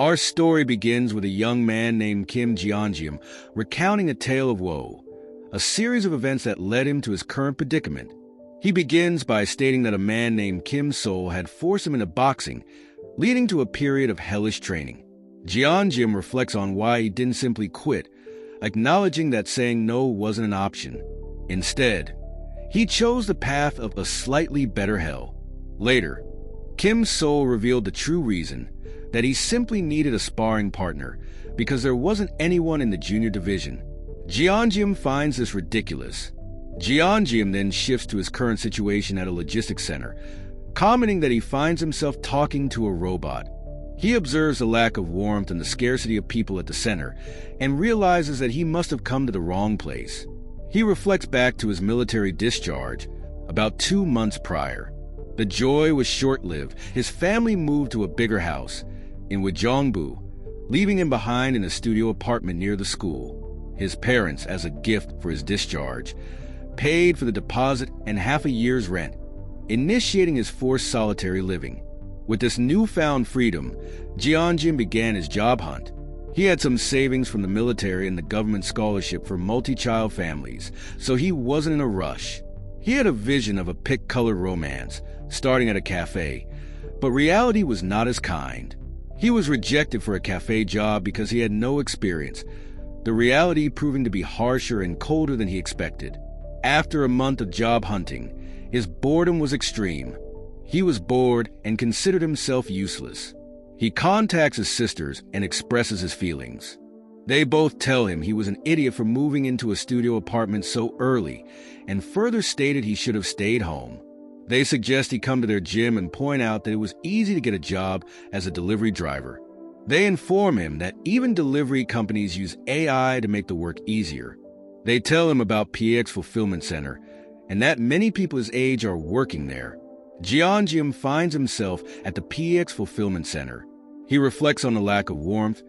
Our story begins with a young man named Kim Jeongeum recounting a tale of woe, a series of events that led him to his current predicament. He begins by stating that a man named Kim Sol had forced him into boxing, leading to a period of hellish training. Jeongeum reflects on why he didn't simply quit, acknowledging that saying no wasn't an option. Instead, he chose the path of a slightly better hell. Later, Kim Sol revealed the true reason, that he simply needed a sparring partner because there wasn't anyone in the junior division. Jeongeum finds this ridiculous. Jeongeum then shifts to his current situation at a logistics center, commenting that he finds himself talking to a robot. He observes the lack of warmth and the scarcity of people at the center and realizes that he must have come to the wrong place. He reflects back to his military discharge about 2 months prior. The joy was short-lived. His family moved to a bigger house in Wajongbu, leaving him behind in a studio apartment near the school. His parents, as a gift for his discharge, paid for the deposit and half a year's rent, initiating his forced solitary living. With this newfound freedom, Jeongeum began his job hunt. He had some savings from the military and the government scholarship for multi-child families, so he wasn't in a rush. He had a vision of a pick-colored romance, starting at a cafe, but reality was not as kind. He was rejected for a cafe job because he had no experience, the reality proving to be harsher and colder than he expected. After a month of job hunting, his boredom was extreme. He was bored and considered himself useless. He contacts his sisters and expresses his feelings. They both tell him he was an idiot for moving into a studio apartment so early, and further stated he should have stayed home. They suggest he come to their gym and point out that it was easy to get a job as a delivery driver. They inform him that even delivery companies use AI to make the work easier. They tell him about PX Fulfillment Center, and that many people his age are working there. Jeongeum finds himself at the PX Fulfillment Center. He reflects on the lack of warmth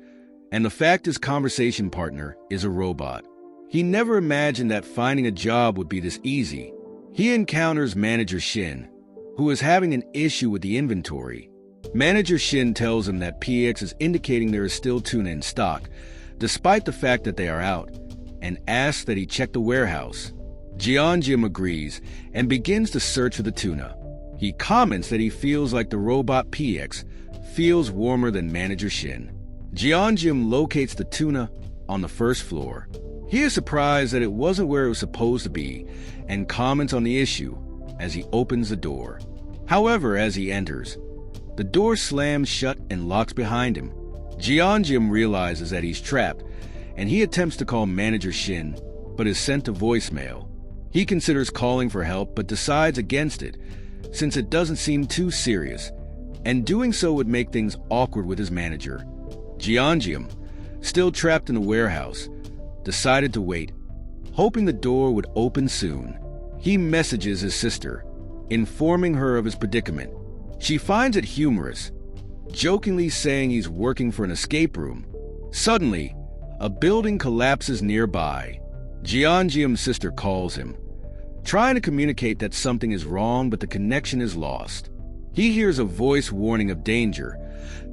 and the fact his conversation partner is a robot. He never imagined that finding a job would be this easy. He encounters Manager Shin, who is having an issue with the inventory. Manager Shin tells him that PX is indicating there is still tuna in stock, despite the fact that they are out, and asks that he check the warehouse. Jeongeum agrees and begins to search for the tuna. He comments that he feels like the robot PX feels warmer than Manager Shin. Jeongeum locates the tuna on the first floor. He is surprised that it wasn't where it was supposed to be and comments on the issue as he opens the door. However, as he enters, the door slams shut and locks behind him. Jeongeum realizes that he's trapped and he attempts to call Manager Shin, but is sent to voicemail. He considers calling for help but decides against it since it doesn't seem too serious, and doing so would make things awkward with his manager. Jeongeum, still trapped in the warehouse, decided to wait, hoping the door would open soon. He messages his sister, informing her of his predicament. She finds it humorous, jokingly saying he's working for an escape room. Suddenly, a building collapses nearby. Jeongeum's sister calls him, trying to communicate that something is wrong, but the connection is lost. He hears a voice warning of danger,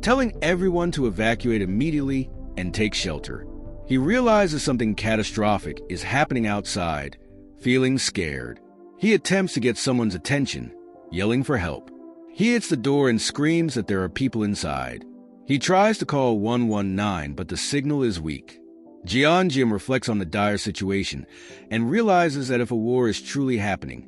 telling everyone to evacuate immediately and take shelter. He realizes something catastrophic is happening outside, feeling scared. He attempts to get someone's attention, yelling for help. He hits the door and screams that there are people inside. He tries to call 119, but the signal is weak. Jeongeum reflects on the dire situation and realizes that if a war is truly happening,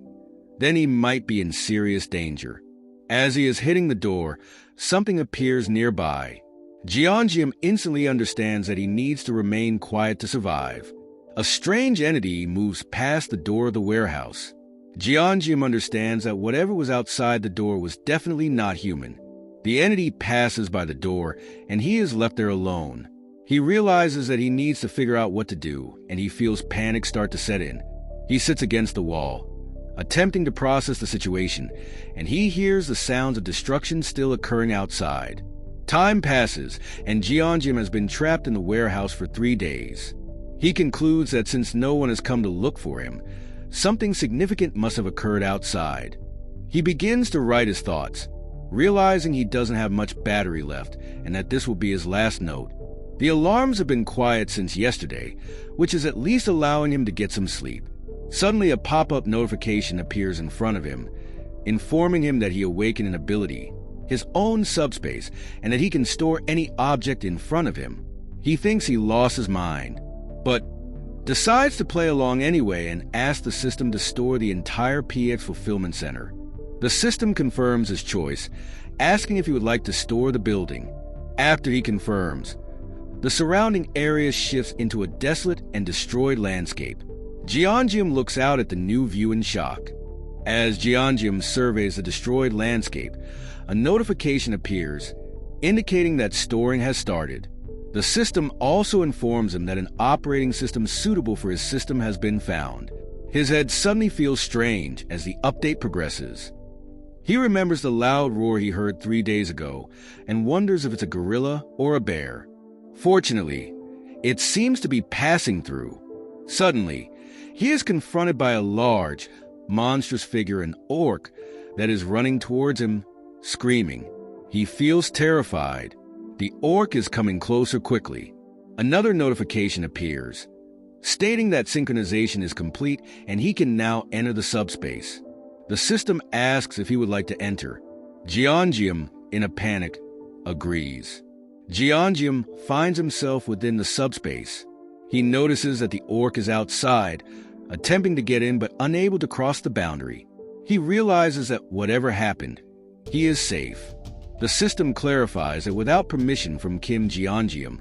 then he might be in serious danger. As he is hitting the door, something appears nearby. Jeongeum instantly understands that he needs to remain quiet to survive. A strange entity moves past the door of the warehouse. Jeongeum understands that whatever was outside the door was definitely not human. The entity passes by the door, and he is left there alone. He realizes that he needs to figure out what to do, and he feels panic start to set in. He sits against the wall, attempting to process the situation, and he hears the sounds of destruction still occurring outside. Time passes, and Jeongeum has been trapped in the warehouse for 3 days. He concludes that since no one has come to look for him, something significant must have occurred outside. He begins to write his thoughts, realizing he doesn't have much battery left and that this will be his last note. The alarms have been quiet since yesterday, which is at least allowing him to get some sleep. Suddenly, a pop-up notification appears in front of him, informing him that he awakened an ability, his own subspace, and that he can store any object in front of him. He thinks he lost his mind, but decides to play along anyway and asks the system to store the entire PX fulfillment center. The system confirms his choice, asking if he would like to store the building. After he confirms, the surrounding area shifts into a desolate and destroyed landscape. Jeongeum looks out at the new view in shock. As Jeongeum surveys the destroyed landscape, a notification appears, indicating that storing has started. The system also informs him that an operating system suitable for his system has been found. His head suddenly feels strange as the update progresses. He remembers the loud roar he heard 3 days ago and wonders if it's a gorilla or a bear. Fortunately, it seems to be passing through. Suddenly, he is confronted by a large, monstrous figure, an orc, that is running towards him, screaming. He feels terrified. The orc is coming closer quickly. Another notification appears, stating that synchronization is complete and he can now enter the subspace. The system asks if he would like to enter. Jeongeum, in a panic, agrees. Jeongeum finds himself within the subspace. He notices that the orc is outside, attempting to get in but unable to cross the boundary. He realizes that whatever happened, he is safe. The system clarifies that without permission from Kim Jeongeum,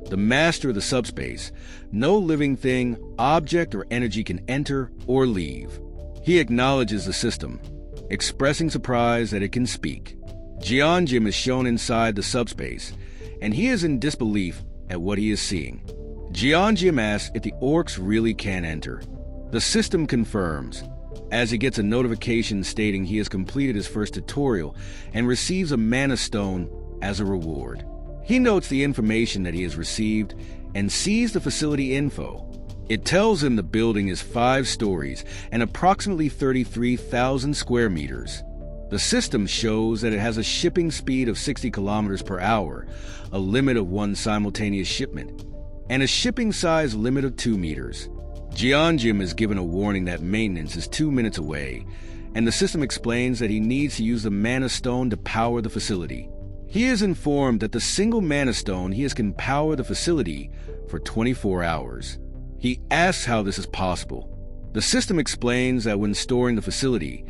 the master of the subspace, no living thing, object, or energy can enter or leave. He acknowledges the system, expressing surprise that it can speak. Jeongeum is shown inside the subspace, and he is in disbelief at what he is seeing. Jeongeum asks if the orcs really can enter. The system confirms, as he gets a notification stating he has completed his first tutorial and receives a mana stone as a reward. He notes the information that he has received and sees the facility info. It tells him the building is 5 stories and approximately 33,000 square meters. The system shows that it has a shipping speed of 60 kilometers per hour, a limit of 1 simultaneous shipment, and a shipping size limit of 2 meters. Jeongeum is given a warning that maintenance is 2 minutes away, and the system explains that he needs to use the mana stone to power the facility. He is informed that the single mana stone he has can power the facility for 24 hours. He asks how this is possible. The system explains that when storing the facility,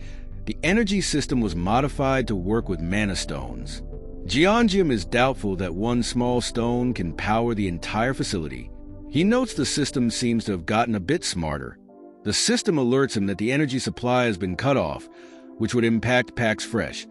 the energy system was modified to work with mana stones. Jeongeum is doubtful that 1 small stone can power the entire facility. He notes the system seems to have gotten a bit smarter. The system alerts him that the energy supply has been cut off, which would impact Pax Fresh,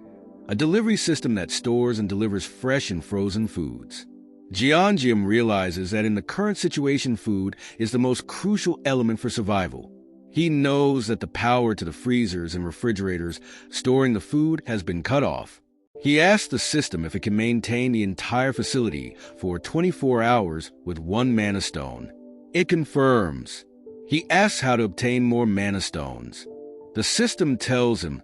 a delivery system that stores and delivers fresh and frozen foods. Jeongeum realizes that in the current situation, food is the most crucial element for survival. He knows that the power to the freezers and refrigerators storing the food has been cut off. He asks the system if it can maintain the entire facility for 24 hours with 1 mana stone. It confirms. He asks how to obtain more mana stones. The system tells him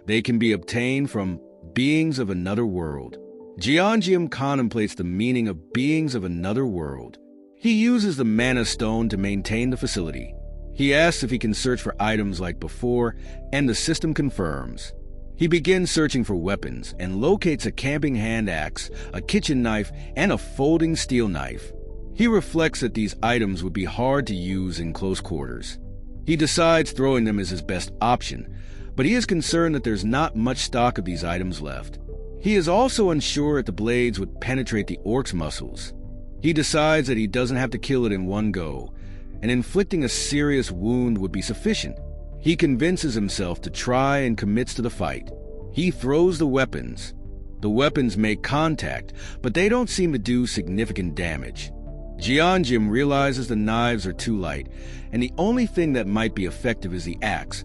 they can be obtained from beings of another world. Jeongeum contemplates the meaning of beings of another world. He uses the mana stone to maintain the facility. He asks if he can search for items like before, and the system confirms. He begins searching for weapons and locates a camping hand axe, a kitchen knife, and a folding steel knife. He reflects that these items would be hard to use in close quarters. He decides throwing them is his best option, but he is concerned that there's not much stock of these items left. He is also unsure if the blades would penetrate the orc's muscles. He decides that he doesn't have to kill it in one go, and inflicting a serious wound would be sufficient. He convinces himself to try and commits to the fight. He throws the weapons. The weapons make contact, but they don't seem to do significant damage. Jeongeum realizes the knives are too light, and the only thing that might be effective is the axe,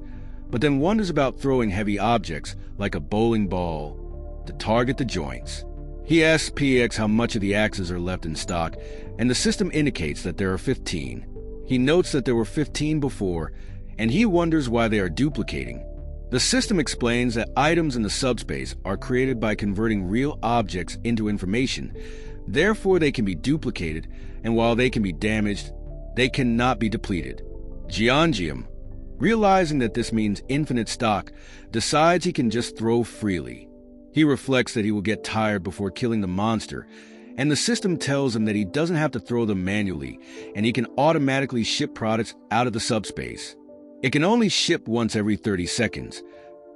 but then wonders about throwing heavy objects, like a bowling ball, to target the joints. He asks PX how much of the axes are left in stock, and the system indicates that there are 15. He notes that there were 15 before, and he wonders why they are duplicating. The system explains that items in the subspace are created by converting real objects into information. Therefore, they can be duplicated, and while they can be damaged, they cannot be depleted. Jianjium, realizing that this means infinite stock, decides he can just throw freely. He reflects that he will get tired before killing the monster, and the system tells him that he doesn't have to throw them manually, and he can automatically ship products out of the subspace. It can only ship once every 30 seconds,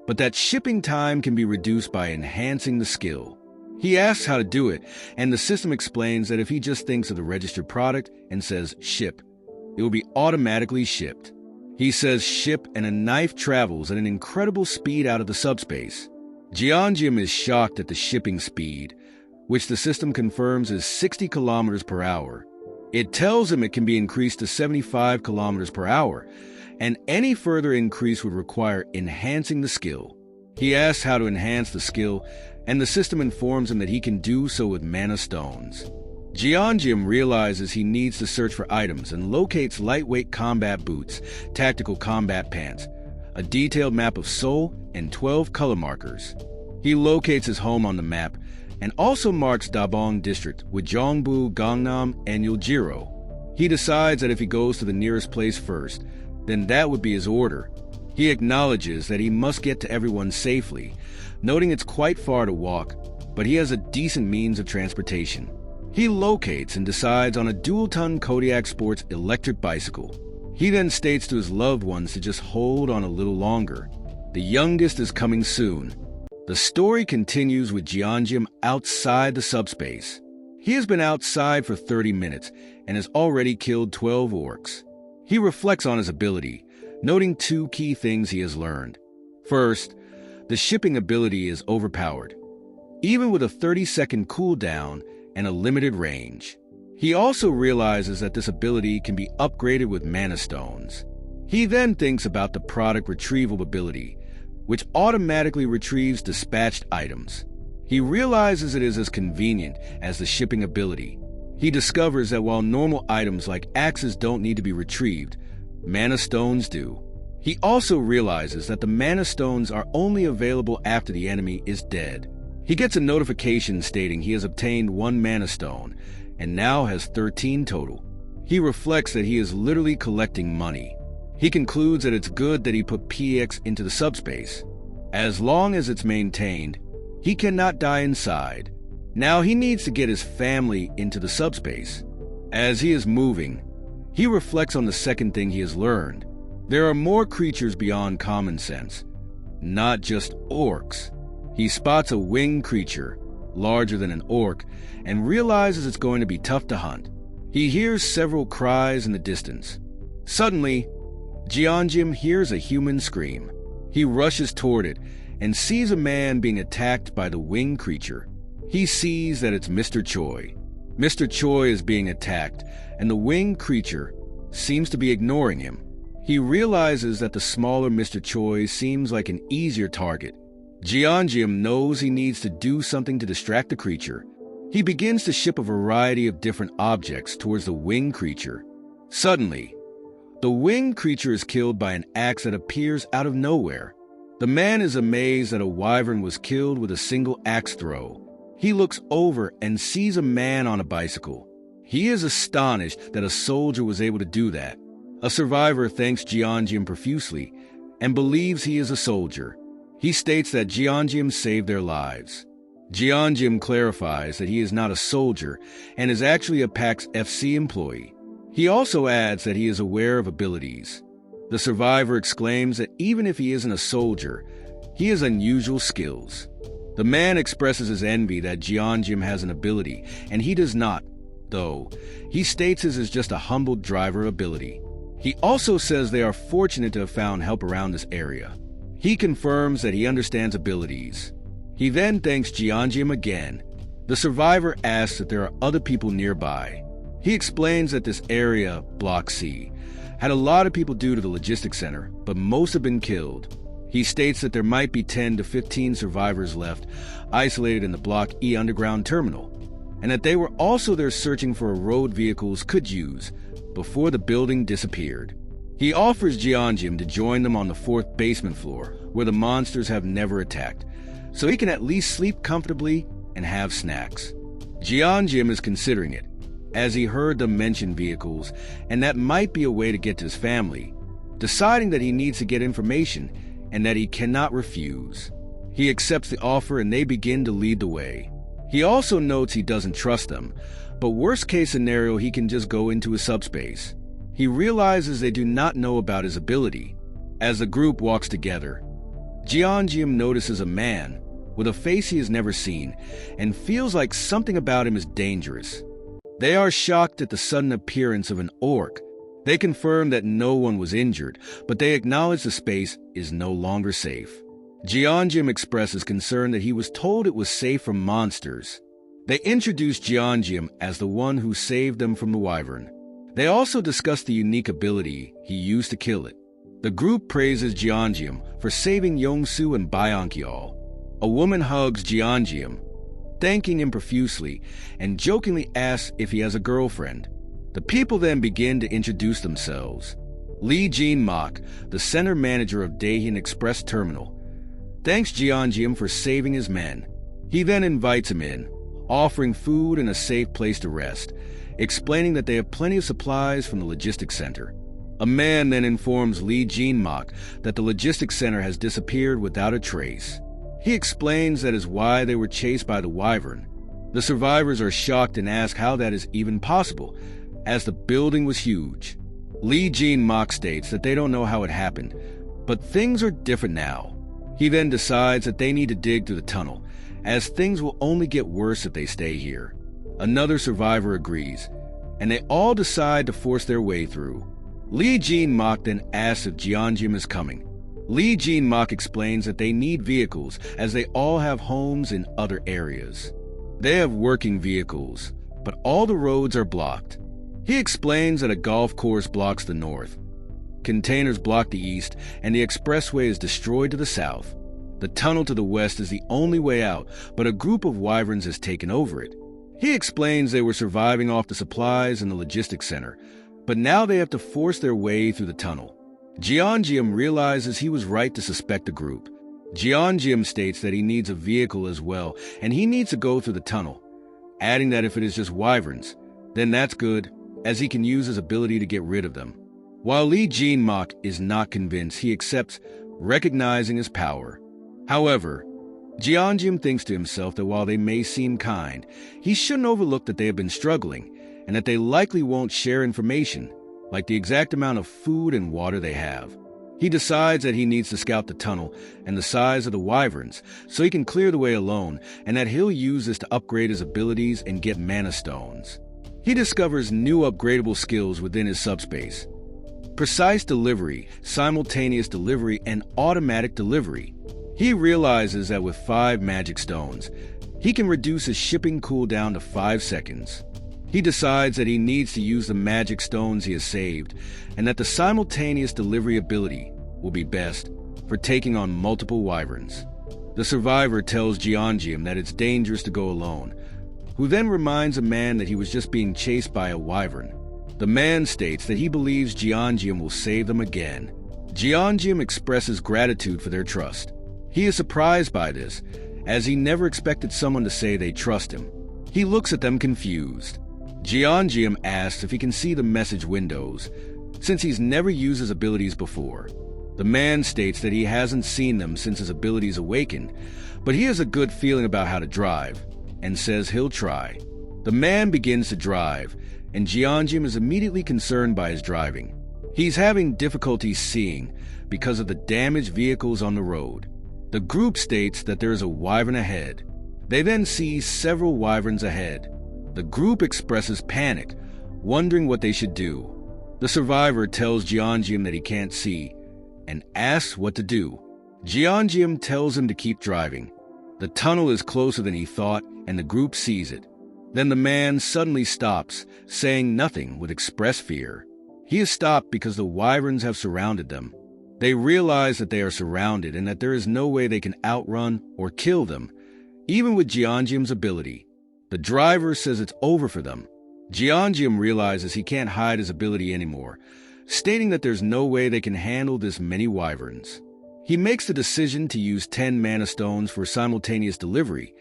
but that shipping time can be reduced by enhancing the skill. He asks how to do it, and the system explains that if he just thinks of the registered product and says ship, it will be automatically shipped. He says ship, and a knife travels at an incredible speed out of the subspace. Jianjium is shocked at the shipping speed, which the system confirms is 60 kilometers per hour. It tells him it can be increased to 75 kilometers per hour, and any further increase would require enhancing the skill. He asks how to enhance the skill, and the system informs him that he can do so with mana stones. Jianjium realizes he needs to search for items and locates lightweight combat boots, tactical combat pants, a detailed map of Seoul, and 12 color markers. He locates his home on the map and also marks Dabong district with Jongbu, Gangnam, and Yeoljiro. He decides that if he goes to the nearest place first, then that would be his order. He acknowledges that he must get to everyone safely, noting it's quite far to walk, but he has a decent means of transportation. He locates and decides on a dual-ton Kodiak Sports electric bicycle. He then states to his loved ones to just hold on a little longer. The youngest is coming soon. The story continues with Jianjium outside the subspace. He has been outside for 30 minutes and has already killed 12 orcs. He reflects on his ability, noting two key things he has learned. First, the shipping ability is overpowered, even with a 30-second cooldown and a limited range. He also realizes that this ability can be upgraded with mana stones. He then thinks about the product retrieval ability, which automatically retrieves dispatched items. He realizes it is as convenient as the shipping ability. He discovers that while normal items like axes don't need to be retrieved, mana stones do. He also realizes that the mana stones are only available after the enemy is dead. He gets a notification stating he has obtained 1 mana stone and now has 13 total. He reflects that he is literally collecting money. He concludes that it's good that he put PX into the subspace. As long as it's maintained, he cannot die inside. Now he needs to get his family into the subspace. As he is moving, he reflects on the second thing he has learned. There are more creatures beyond common sense, not just orcs. He spots a winged creature, larger than an orc, and realizes it's going to be tough to hunt. He hears several cries in the distance. Suddenly, Jianjium hears a human scream. He rushes toward it and sees a man being attacked by the winged creature. He sees that it's Mr. Choi. Mr. Choi is being attacked, and the winged creature seems to be ignoring him. He realizes that the smaller Mr. Choi seems like an easier target. Jianjium knows he needs to do something to distract the creature. He begins to ship a variety of different objects towards the winged creature. Suddenly, the winged creature is killed by an axe that appears out of nowhere. The man is amazed that a wyvern was killed with a single axe throw. He looks over and sees a man on a bicycle. He is astonished that a soldier was able to do that. A survivor thanks Jianjium profusely and believes he is a soldier. He states that Jianjium saved their lives. Jianjium clarifies that he is not a soldier and is actually a PAX FC employee. He also adds that he is aware of abilities. The survivor exclaims that even if he isn't a soldier, he has unusual skills. The man expresses his envy that Jianjium has an ability, and he does not, though. He states his is just a humble driver ability. He also says they are fortunate to have found help around this area. He confirms that he understands abilities. He then thanks Jianjium again. The survivor asks if there are other people nearby. He explains that this area, Block C, had a lot of people due to the logistics center, but most have been killed. He states that there might be 10 to 15 survivors left, isolated in the Block E underground terminal, and that they were also there searching for a road vehicles could use before the building disappeared. He offers Jeonjim to join them on the 4th basement floor, where the monsters have never attacked, so he can at least sleep comfortably and have snacks. Jeonjim is considering it, as he heard them mention vehicles, and that might be a way to get to his family, deciding that he needs to get information and that he cannot refuse. He accepts the offer and they begin to lead the way. He also notes he doesn't trust them, but worst case scenario, he can just go into a subspace. He realizes they do not know about his ability. As the group walks together, Jeonjim notices a man with a face he has never seen and feels like something about him is dangerous. They are shocked at the sudden appearance of an orc. They confirm that no one was injured, but they acknowledge the space is no longer safe. Jeonjim expresses concern that he was told it was safe from monsters. They introduce Jeonjim as the one who saved them from the wyvern. They also discuss the unique ability he used to kill it. The group praises Jeonjim for saving Yongsu and Byeonkyol. A woman hugs Jeonjim, thanking him profusely, and jokingly asks if he has a girlfriend. The people then begin to introduce themselves. Lee Jin-mak, the center manager of Daehin Express Terminal, thanks Jeonjim for saving his men. He then invites him in, offering food and a safe place to rest, explaining that they have plenty of supplies from the logistics center. A man then informs Lee Jin-mak that the logistics center has disappeared without a trace. He explains that is why they were chased by the wyvern. The survivors are shocked and ask how that is even possible, as the building was huge. Lee Jin-mak states that they don't know how it happened, but things are different now. He then decides that they need to dig through the tunnel, as things will only get worse if they stay here. Another survivor agrees, and they all decide to force their way through. Lee Jin-mak then asks if Jeonjim is coming. Lee Jin-mak explains that they need vehicles, as they all have homes in other areas. They have working vehicles, but all the roads are blocked. He explains that a golf course blocks the north. Containers block the east, and the expressway is destroyed to the south. The tunnel to the west is the only way out, but a group of wyverns has taken over it. He explains they were surviving off the supplies in the logistics center, but now they have to force their way through the tunnel. Jeonjim realizes he was right to suspect the group. Jeonjim states that he needs a vehicle as well, and he needs to go through the tunnel, adding that if it is just wyverns, then that's good, as he can use his ability to get rid of them. While Lee Jin-mak is not convinced, he accepts, recognizing his power. However, Jeonjim thinks to himself that while they may seem kind, he shouldn't overlook that they have been struggling, and that they likely won't share information, like the exact amount of food and water they have. He decides that he needs to scout the tunnel and the size of the wyverns, so he can clear the way alone, and that he'll use this to upgrade his abilities and get mana stones. He discovers new upgradable skills within his subspace: precise delivery, simultaneous delivery, and automatic delivery. He realizes that with 5 magic stones, he can reduce his shipping cooldown to 5 seconds. He decides that he needs to use the magic stones he has saved, and that the simultaneous delivery ability will be best for taking on multiple wyverns. The survivor tells Jeonjim that it's dangerous to go alone, who then reminds a man that he was just being chased by a wyvern. The man states that he believes Jeonjim will save them again. Jeonjim expresses gratitude for their trust. He is surprised by this, as he never expected someone to say they trust him. He looks at them confused. Jeonjim asks if he can see the message windows, since he's never used his abilities before. The man states that he hasn't seen them since his abilities awakened, but he has a good feeling about how to drive, and says he'll try. The man begins to drive, and Jeonjim is immediately concerned by his driving. He's having difficulty seeing because of the damaged vehicles on the road. The group states that there is a wyvern ahead. They then see several wyverns ahead. The group expresses panic, wondering what they should do. The survivor tells Jeonjim that he can't see, and asks what to do. Jeonjim tells him to keep driving. The tunnel is closer than he thought, and the group sees it. Then the man suddenly stops, saying nothing with express fear. He is stopped because the wyverns have surrounded them. They realize that they are surrounded and that there is no way they can outrun or kill them, even with Jeonjim's ability. The driver says it's over for them. Jeonjim realizes he can't hide his ability anymore, stating that there's no way they can handle this many wyverns. He makes the decision to use 10 mana stones for simultaneous delivery,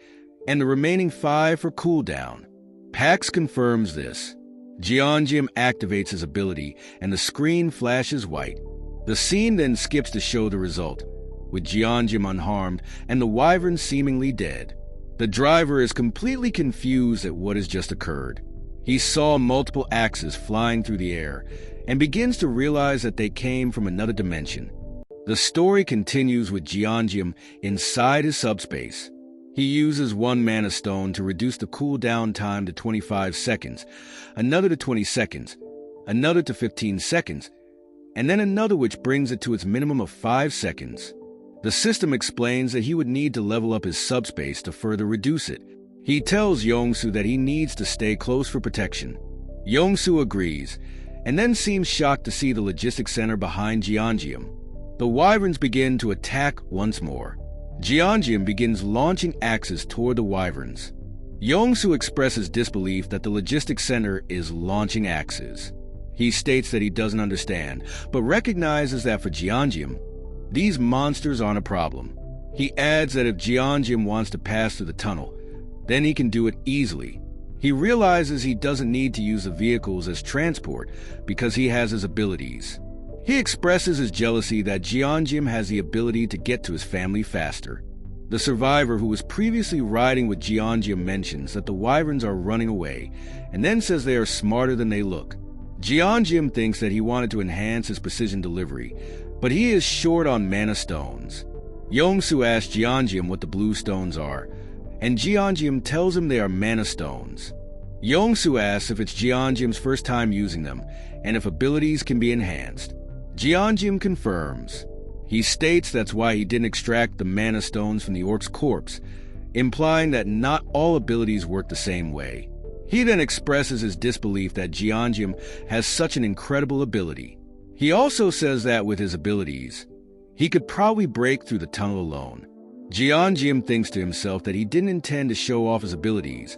and the remaining 5 for cooldown. Pax confirms this. Jeongeum activates his ability, and the screen flashes white. The scene then skips to show the result, with Jeongeum unharmed and the wyvern seemingly dead. The driver is completely confused at what has just occurred. He saw multiple axes flying through the air, and begins to realize that they came from another dimension. The story continues with Jeongeum inside his subspace. He uses 1 mana stone to reduce the cooldown time to 25 seconds, another to 20 seconds, another to 15 seconds, and then another which brings it to its minimum of 5 seconds. The system explains that he would need to level up his subspace to further reduce it. He tells Yongsu that he needs to stay close for protection. Yongsu agrees, and then seems shocked to see the logistics center behind Jeongeum. The wyverns begin to attack once more. Jeongeum begins launching axes toward the wyverns. Yongsu expresses disbelief that the logistics center is launching axes. He states that he doesn't understand, but recognizes that for Jeongeum, these monsters aren't a problem. He adds that if Jeongeum wants to pass through the tunnel, then he can do it easily. He realizes he doesn't need to use the vehicles as transport because he has his abilities. He expresses his jealousy that Jeongeum has the ability to get to his family faster. The survivor who was previously riding with Jeongeum mentions that the wyverns are running away, and then says they are smarter than they look. Jeongeum thinks that he wanted to enhance his precision delivery, but he is short on mana stones. Yongsu asks Jeongeum what the blue stones are, and Jeongeum tells him they are mana stones. Yongsu asks if it's Jeongeum's first time using them, and if abilities can be enhanced. Jeongeum confirms. He states that's why he didn't extract the mana stones from the Orc's corpse, implying that not all abilities work the same way. He then expresses his disbelief that Jeongeum has such an incredible ability. He also says that with his abilities, he could probably break through the tunnel alone. Jeongeum thinks to himself that he didn't intend to show off his abilities,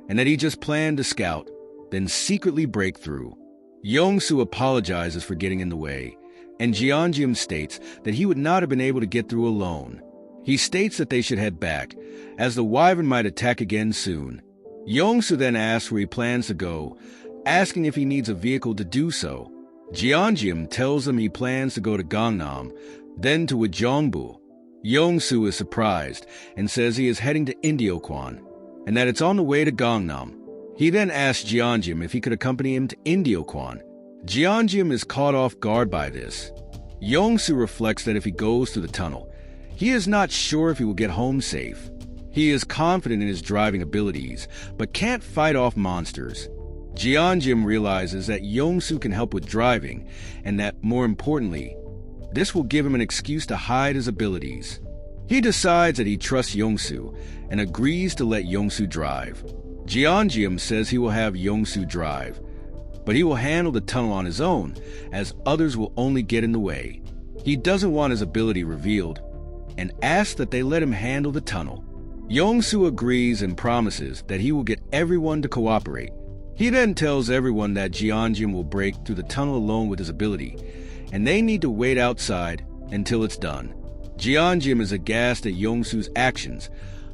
and that he just planned to scout, then secretly break through. Yongsu apologizes for getting in the way, and Jeongeum states that he would not have been able to get through alone. He states that they should head back, as the wyvern might attack again soon. Yongsu then asks where he plans to go, asking if he needs a vehicle to do so. Jeongeum tells him he plans to go to Gangnam, then to Ujeongbu. Yongsu is surprised and says he is heading to Indyokwan, and that it's on the way to Gangnam. He then asks Jeongeum if he could accompany him to Indyokwan. Jeongeum is caught off guard by this. Yongsu reflects that if he goes through the tunnel, he is not sure if he will get home safe. He is confident in his driving abilities, but can't fight off monsters. Jeongeum realizes that Yongsu can help with driving, and that, more importantly, this will give him an excuse to hide his abilities. He decides that he trusts Yongsu, and agrees to let Yongsu drive. Jeongeum says he will have Yongsu drive, but he will handle the tunnel on his own, as others will only get in the way. He doesn't want his ability revealed, and asks that they let him handle the tunnel. Yongsu agrees and promises that he will get everyone to cooperate. He then tells everyone that Jeongeum will break through the tunnel alone with his ability, and they need to wait outside until it's done. Jeongeum is aghast at Yongsu's actions,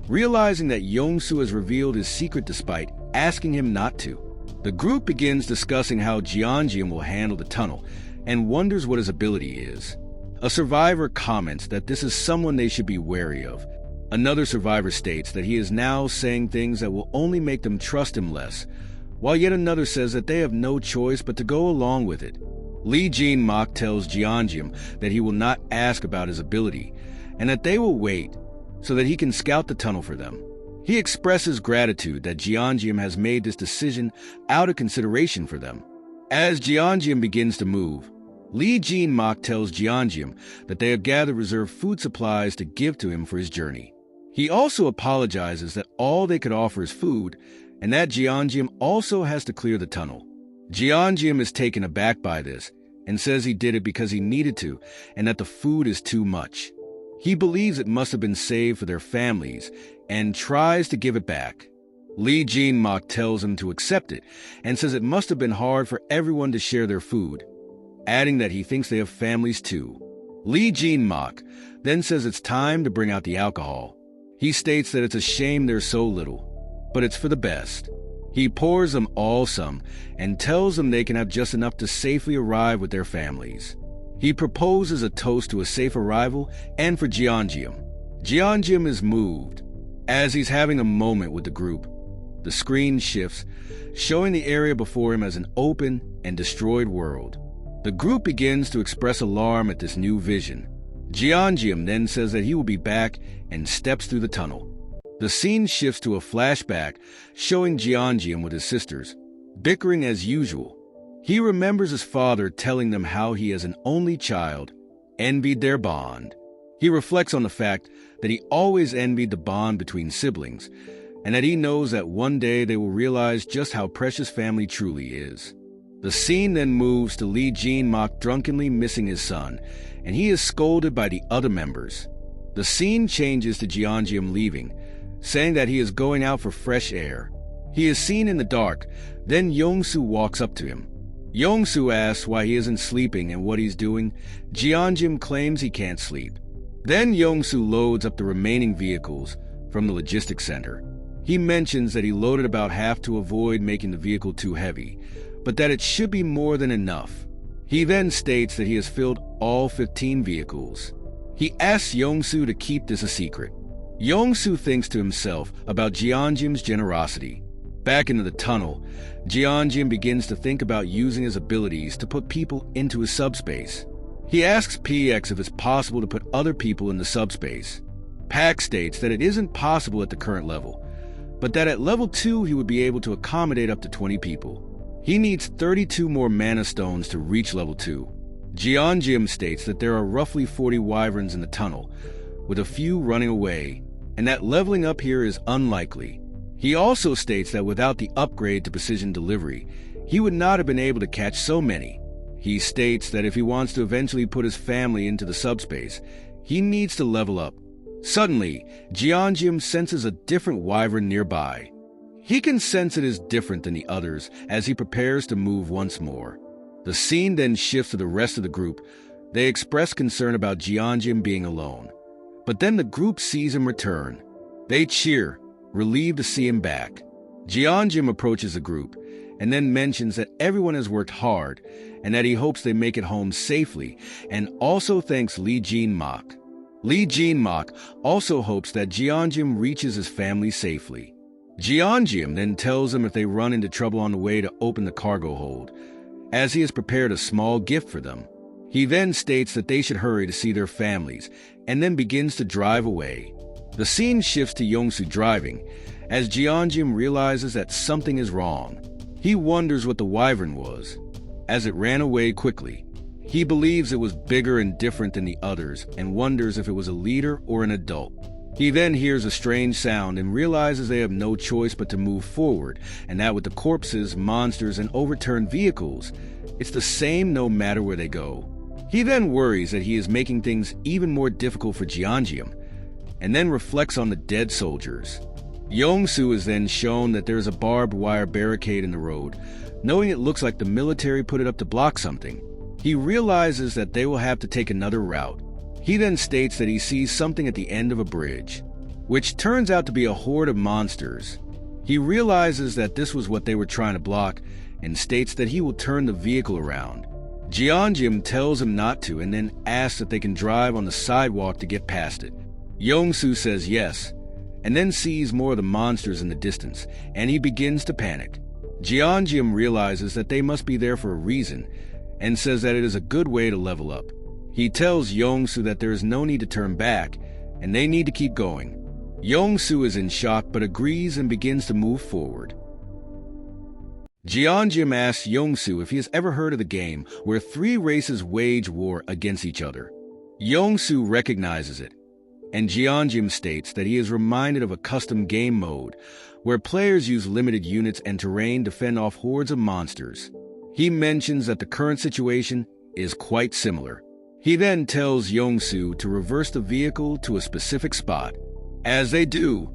realizing that Yongsu has revealed his secret despite asking him not to. The group begins discussing how Jeongeum will handle the tunnel, and wonders what his ability is. A survivor comments that this is someone they should be wary of. Another survivor states that he is now saying things that will only make them trust him less, while yet another says that they have no choice but to go along with it. Lee Jin-mak tells Jeongeum that he will not ask about his ability, and that they will wait so that he can scout the tunnel for them. He expresses gratitude that Jeongeum has made this decision out of consideration for them. As Jeongeum begins to move, Lee Jin-mak tells Jeongeum that they have gathered reserve food supplies to give to him for his journey. He also apologizes that all they could offer is food, and that Jeongeum also has to clear the tunnel. Jeongeum is taken aback by this, and says he did it because he needed to, and that the food is too much. He believes it must have been saved for their families, and tries to give it back. Lee Jin-mak tells him to accept it, and says it must have been hard for everyone to share their food. adding that he thinks they have families too. Lee Jin-mak then says it's time to bring out the alcohol. He states that it's a shame there's so little, but it's for the best. He pours them all some and tells them they can have just enough to safely arrive with their families. He proposes a toast to a safe arrival and for Jeongeum. Jeongeum is moved. As he's having a moment with the group, the screen shifts, showing the area before him as an open and destroyed world. The group begins to express alarm at this new vision. Jeongeum then says that he will be back and steps through the tunnel. The scene shifts to a flashback showing Jeongeum with his sisters, bickering as usual. He remembers his father telling them how he, as an only child, envied their bond. He reflects on the fact that he always envied the bond between siblings, and that he knows that one day they will realize just how precious family truly is. The scene then moves to Lee Jin-mak drunkenly missing his son, and he is scolded by the other members. The scene changes to Jeongeum leaving, saying that he is going out for fresh air. He is seen in the dark, then Yongsu walks up to him. Yongsu asks why he isn't sleeping and what he's doing. Jeongeum claims he can't sleep. Then Yongsu loads up the remaining vehicles from the logistics center. He mentions that he loaded about half to avoid making the vehicle too heavy, but that it should be more than enough. He then states that he has filled all 15 vehicles. He asks Yongsu to keep this a secret. Yongsu thinks to himself about Jeongeum's generosity. Back into the tunnel, Jeongeum begins to think about using his abilities to put people into his subspace. He asks PX if it's possible to put other people in the subspace. Pac states that it isn't possible at the current level, but that at level 2 he would be able to accommodate up to 20 people. He needs 32 more mana stones to reach level 2. Jeongeum states that there are roughly 40 wyverns in the tunnel, with a few running away, and that leveling up here is unlikely. He also states that without the upgrade to precision delivery, he would not have been able to catch so many. He states that if he wants to eventually put his family into the subspace, he needs to level up. Suddenly, Jeongeum senses a different wyvern nearby. He can sense it is different than the others as he prepares to move once more. The scene then shifts to the rest of the group. They express concern about Jeongeum being alone. But then the group sees him return. They cheer, relieved to see him back. Jeongeum approaches the group and then mentions that everyone has worked hard and that he hopes they make it home safely, and also thanks Lee Jin-mak. Lee Jin-mak also hopes that Jeongeum reaches his family safely. Jeongeum then tells them if they run into trouble on the way to open the cargo hold, as he has prepared a small gift for them. He then states that they should hurry to see their families, and then begins to drive away. The scene shifts to Yongsu driving, as Jeongeum realizes that something is wrong. He wonders what the wyvern was, as it ran away quickly. He believes it was bigger and different than the others, and wonders if it was a leader or an adult. He then hears a strange sound and realizes they have no choice but to move forward, and that with the corpses, monsters, and overturned vehicles, it's the same no matter where they go. He then worries that he is making things even more difficult for Jeongeum, and then reflects on the dead soldiers. Yongsu is then shown that there is a barbed wire barricade in the road. Knowing it looks like the military put it up to block something, he realizes that they will have to take another route. He then states that he sees something at the end of a bridge, which turns out to be a horde of monsters. He realizes that this was what they were trying to block, and states that he will turn the vehicle around. Jeongeum tells him not to, and then asks if they can drive on the sidewalk to get past it. Yongsu says yes, and then sees more of the monsters in the distance, and he begins to panic. Jeongeum realizes that they must be there for a reason, and says that it is a good way to level up. He tells Yongsu that there is no need to turn back, and they need to keep going. Yongsu is in shock but agrees and begins to move forward. Jeongeum asks Yongsu if he has ever heard of the game where 3 races wage war against each other. Yongsu recognizes it, and Jeongeum states that he is reminded of a custom game mode where players use limited units and terrain to fend off hordes of monsters. He mentions that the current situation is quite similar. He then tells Yongsu to reverse the vehicle to a specific spot. As they do,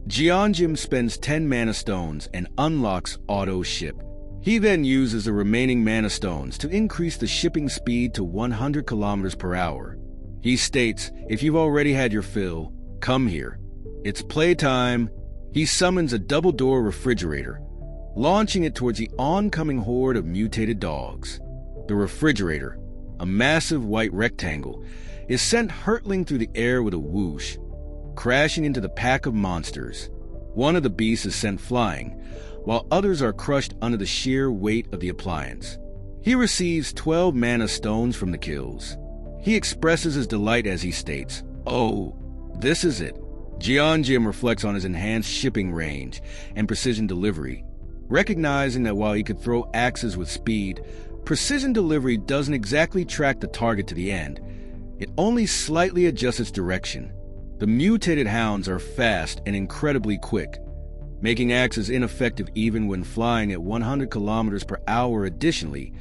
Jeongeum spends 10 mana stones and unlocks auto ship. He then uses the remaining mana stones to increase the shipping speed to 100 kilometers per hour. He states, if you've already had your fill, come here. It's playtime. He summons a double-door refrigerator, launching it towards the oncoming horde of mutated dogs. The refrigerator, a massive white rectangle, is sent hurtling through the air with a whoosh, crashing into the pack of monsters. One of the beasts is sent flying, while others are crushed under the sheer weight of the appliance. He receives 12 mana stones from the kills. He expresses his delight as he states, "Oh, this is it." Jeonjim reflects on his enhanced shipping range and precision delivery, recognizing that while he could throw axes with speed, precision delivery doesn't exactly track the target to the end. It only slightly adjusts its direction. The mutated hounds are fast and incredibly quick, making axes ineffective even when flying at 100 kilometers per hour. Additionally,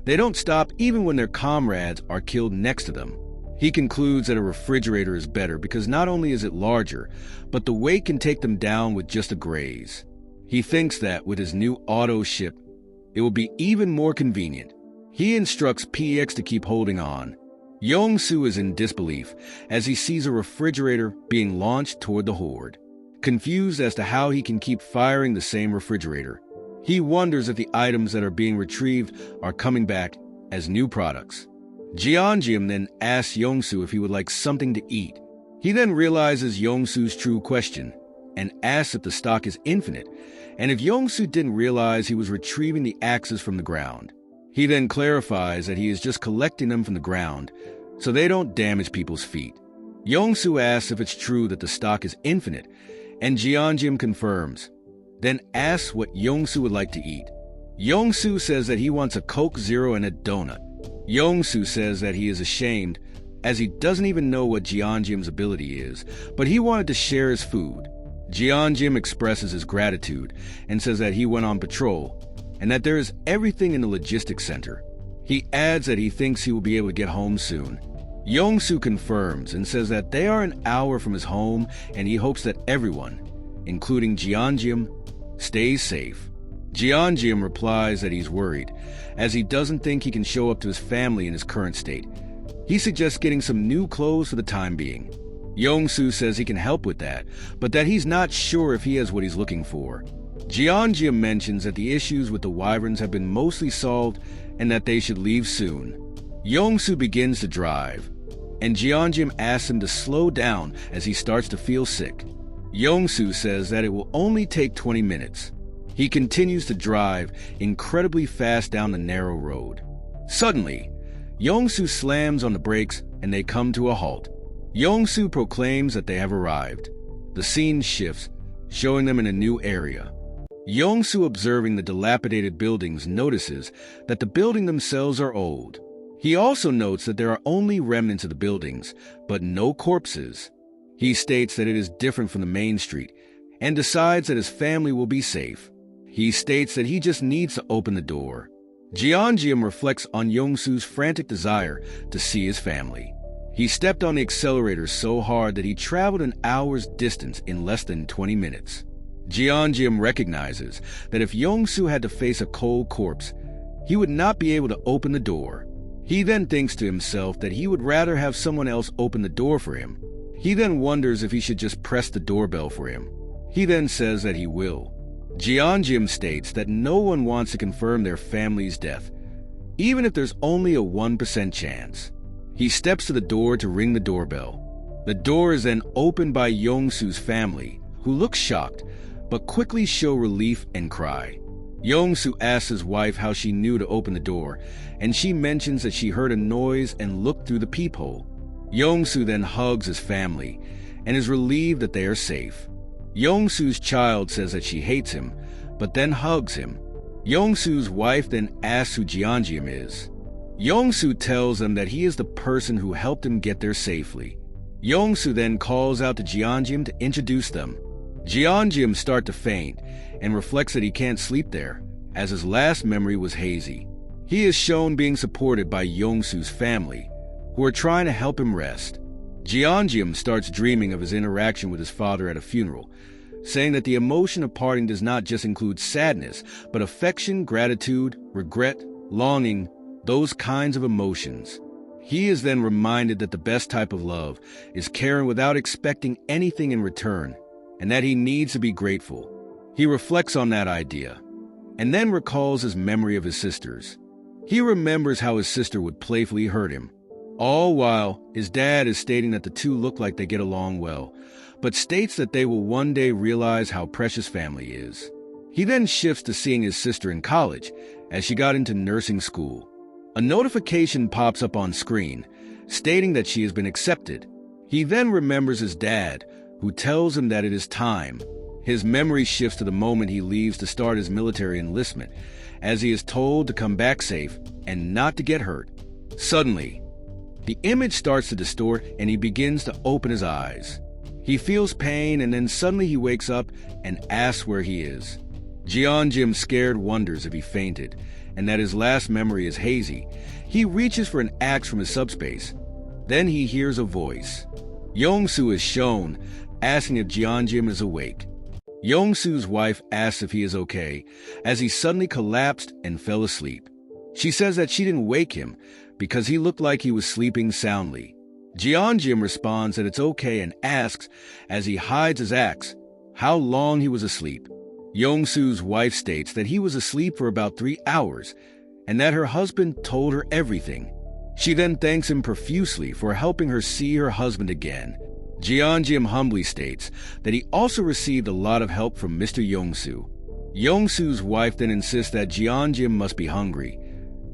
they don't stop even when their comrades are killed next to them. He concludes that a refrigerator is better because not only is it larger, but the weight can take them down with just a graze. He thinks that with his new auto ship, it will be even more convenient. He instructs PX to keep holding on. Yongsu is in disbelief as he sees a refrigerator being launched toward the horde. Confused as to how he can keep firing the same refrigerator, he wonders if the items that are being retrieved are coming back as new products. Jeonjim then asks Yongsu if he would like something to eat. He then realizes Yongsu's true question and asks if the stock is infinite, and if Yongsu didn't realize he was retrieving the axes from the ground. He then clarifies that he is just collecting them from the ground so they don't damage people's feet. Yongsu asks if it's true that the stock is infinite, and Jeonjim confirms, then asks what Yongsu would like to eat. Yongsu says that he wants a Coke Zero and a donut. Yongsu says that he is ashamed as he doesn't even know what Jeonjim's ability is, but he wanted to share his food. Jeonjim expresses his gratitude and says that he went on patrol and that there is everything in the logistics center. He adds that he thinks he will be able to get home soon. Yongsu confirms and says that they are an hour from his home and he hopes that everyone, including Jeonjim, stays safe. Jeonjim replies that he's worried, as he doesn't think he can show up to his family in his current state. He suggests getting some new clothes for the time being. Yongsu says he can help with that, but that he's not sure if he has what he's looking for. Jeonjim mentions that the issues with the wyverns have been mostly solved and that they should leave soon. Yongsu begins to drive, and Jeonjim asks him to slow down as he starts to feel sick. Yongsu says that it will only take 20 minutes. He continues to drive incredibly fast down the narrow road. Suddenly, Yongsu slams on the brakes and they come to a halt. Yongsu proclaims that they have arrived. The scene shifts, showing them in a new area. Yongsu, observing the dilapidated buildings, notices that the buildings themselves are old. He also notes that there are only remnants of the buildings, but no corpses. He states that it is different from the main street and decides that his family will be safe. He states that he just needs to open the door. Jeonjim reflects on Yongsu's frantic desire to see his family. He stepped on the accelerator so hard that he traveled an hour's distance in less than 20 minutes. Jeonjim recognizes that if Yongsu had to face a cold corpse, he would not be able to open the door. He then thinks to himself that he would rather have someone else open the door for him. He then wonders if he should just press the doorbell for him. He then says that he will. Jeonjim states that no one wants to confirm their family's death, even if there's only a 1% chance. He steps to the door to ring the doorbell. The door is then opened by Yongsu's family, who look shocked, but quickly show relief and cry. Yongsu asks his wife how she knew to open the door, and she mentions that she heard a noise and looked through the peephole. Yongsu then hugs his family and is relieved that they are safe. Yongsu's child says that she hates him, but then hugs him. Yongsu's wife then asks who Jeonjim is. Yongsu tells them that he is the person who helped him get there safely. Yongsu then calls out to Jeonjim to introduce them. Jeonjim starts to faint and reflects that he can't sleep there, as his last memory was hazy. He is shown being supported by Yongsu's family, who are trying to help him rest. Jeonjim starts dreaming of his interaction with his father at a funeral, saying that the emotion of parting does not just include sadness, but affection, gratitude, regret, longing, those kinds of emotions. He is then reminded that the best type of love is caring without expecting anything in return, and that he needs to be grateful. He reflects on that idea, and then recalls his memory of his sisters. He remembers how his sister would playfully hurt him, all while his dad is stating that the two look like they get along well, but states that they will one day realize how precious family is. He then shifts to seeing his sister in college as she got into nursing school. A notification pops up on screen, stating that she has been accepted. He then remembers his dad, who tells him that it is time. His memory shifts to the moment he leaves to start his military enlistment, as he is told to come back safe and not to get hurt. Suddenly, the image starts to distort and he begins to open his eyes. He feels pain and then suddenly he wakes up and asks where he is. Jeonjim, scared, wonders if he fainted, and that his last memory is hazy. He reaches for an axe from his subspace. Then he hears a voice. Yongsu is shown, asking if Jeonjim is awake. Yongsu's wife asks if he is okay, as he suddenly collapsed and fell asleep. She says that she didn't wake him because he looked like he was sleeping soundly. Jeonjim responds that it's okay and asks, as he hides his axe, how long he was asleep. Yongsu's wife states that he was asleep for about 3 hours and that her husband told her everything. She then thanks him profusely for helping her see her husband again. Jeonjim humbly states that he also received a lot of help from Mr. Yongsu. Yongsu's wife then insists that Jeonjim must be hungry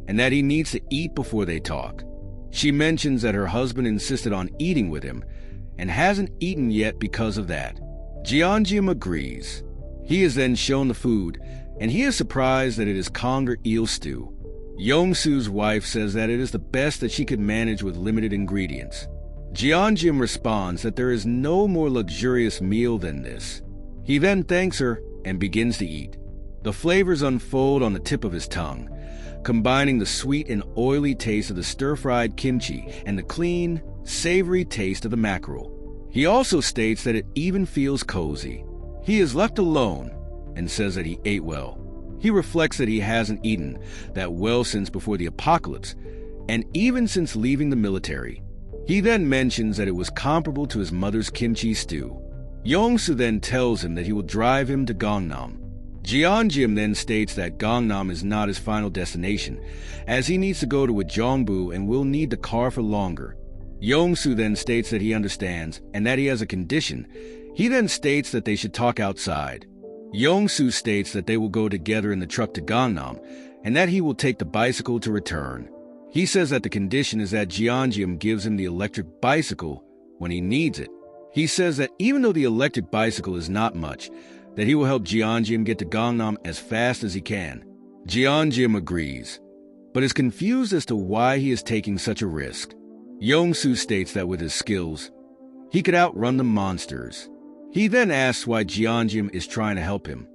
and that he needs to eat before they talk. She mentions that her husband insisted on eating with him and hasn't eaten yet because of that. Jeonjim agrees. He is then shown the food, and he is surprised that it is conger eel stew. Yongsu's wife says that it is the best that she could manage with limited ingredients. Jeonjim responds that there is no more luxurious meal than this. He then thanks her and begins to eat. The flavors unfold on the tip of his tongue, combining the sweet and oily taste of the stir-fried kimchi and the clean, savory taste of the mackerel. He also states that it even feels cozy. He is left alone and says that he ate well. He reflects that he hasn't eaten that well since before the apocalypse, and even since leaving the military. He then mentions that it was comparable to his mother's kimchi stew. Yongsu then tells him that he will drive him to Gangnam. Jeonjim then states that Gangnam is not his final destination, as he needs to go to Ujeongbu and will need the car for longer. Yongsu then states that he understands and that he has a condition. He then states that they should talk outside. Yongsu states that they will go together in the truck to Gangnam and that he will take the bicycle to return. He says that the condition is that Jeonjim gives him the electric bicycle when he needs it. He says that even though the electric bicycle is not much, that he will help Jeonjim get to Gangnam as fast as he can. Jeonjim agrees, but is confused as to why he is taking such a risk. Yongsu states that with his skills, he could outrun the monsters. He then asks why Jeonjim is trying to help him.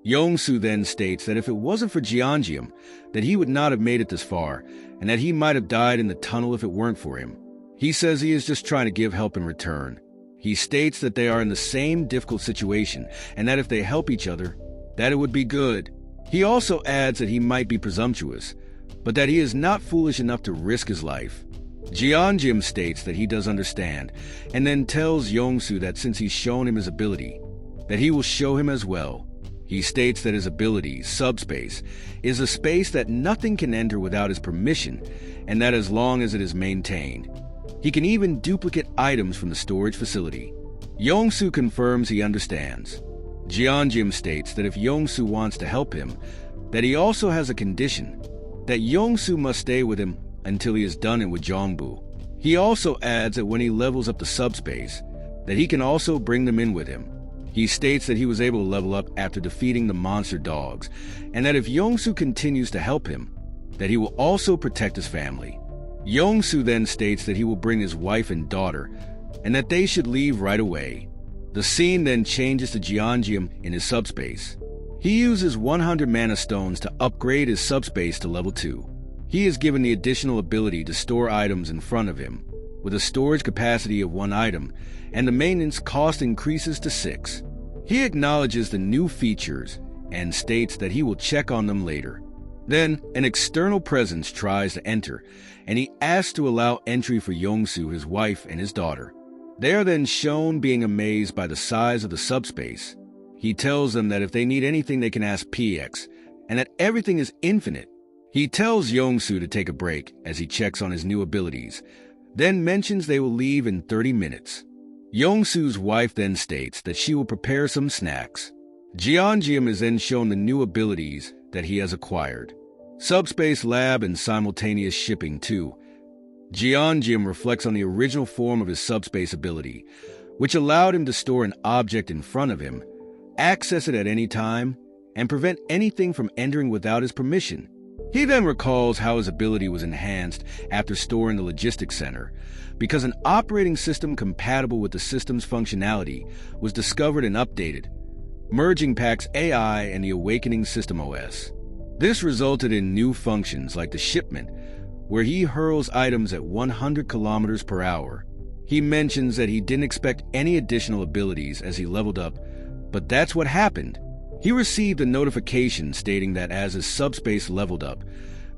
Yongsu then states that if it wasn't for Jeonjim, that he would not have made it this far, and that he might have died in the tunnel if it weren't for him. He says he is just trying to give help in return. He states that they are in the same difficult situation, and that if they help each other, that it would be good. He also adds that he might be presumptuous, but that he is not foolish enough to risk his life. Jeonjim states that he does understand, and then tells Yongsu that since he's shown him his ability, that he will show him as well. He states that his ability, subspace, is a space that nothing can enter without his permission, and that as long as it is maintained, he can even duplicate items from the storage facility. Yongsu confirms he understands. Jeonjim states that if Yongsu wants to help him, that he also has a condition, that Yongsu must stay with him until he is done in Ujeongbu. He also adds that when he levels up the subspace, that he can also bring them in with him. He states that he was able to level up after defeating the monster dogs, and that if Yongsu continues to help him, that he will also protect his family. Yongsu then states that he will bring his wife and daughter, and that they should leave right away. The scene then changes to Jeonjim in his subspace. He uses 100 mana stones to upgrade his subspace to level 2. He is given the additional ability to store items in front of him, with a storage capacity of 1 item, and the maintenance cost increases to 6. He acknowledges the new features and states that he will check on them later. Then, an external presence tries to enter, and he asks to allow entry for Yongsu, his wife, and his daughter. They are then shown being amazed by the size of the subspace. He tells them that if they need anything they can ask PX, and that everything is infinite. He tells Yongsu to take a break as he checks on his new abilities, then mentions they will leave in 30 minutes. Yongsu's wife then states that she will prepare some snacks. Jeongeum is then shown the new abilities that he has acquired. Subspace Lab and simultaneous shipping too. Jeongeum reflects on the original form of his subspace ability, which allowed him to store an object in front of him, access it at any time, and prevent anything from entering without his permission. He then recalls how his ability was enhanced after storing the logistics center, because an operating system compatible with the system's functionality was discovered and updated, merging Pack's AI and the Awakening System OS. This resulted in new functions like the shipment, where he hurls items at 100 kilometers per hour. He mentions that he didn't expect any additional abilities as he leveled up, but that's what happened. He received a notification stating that as his subspace leveled up,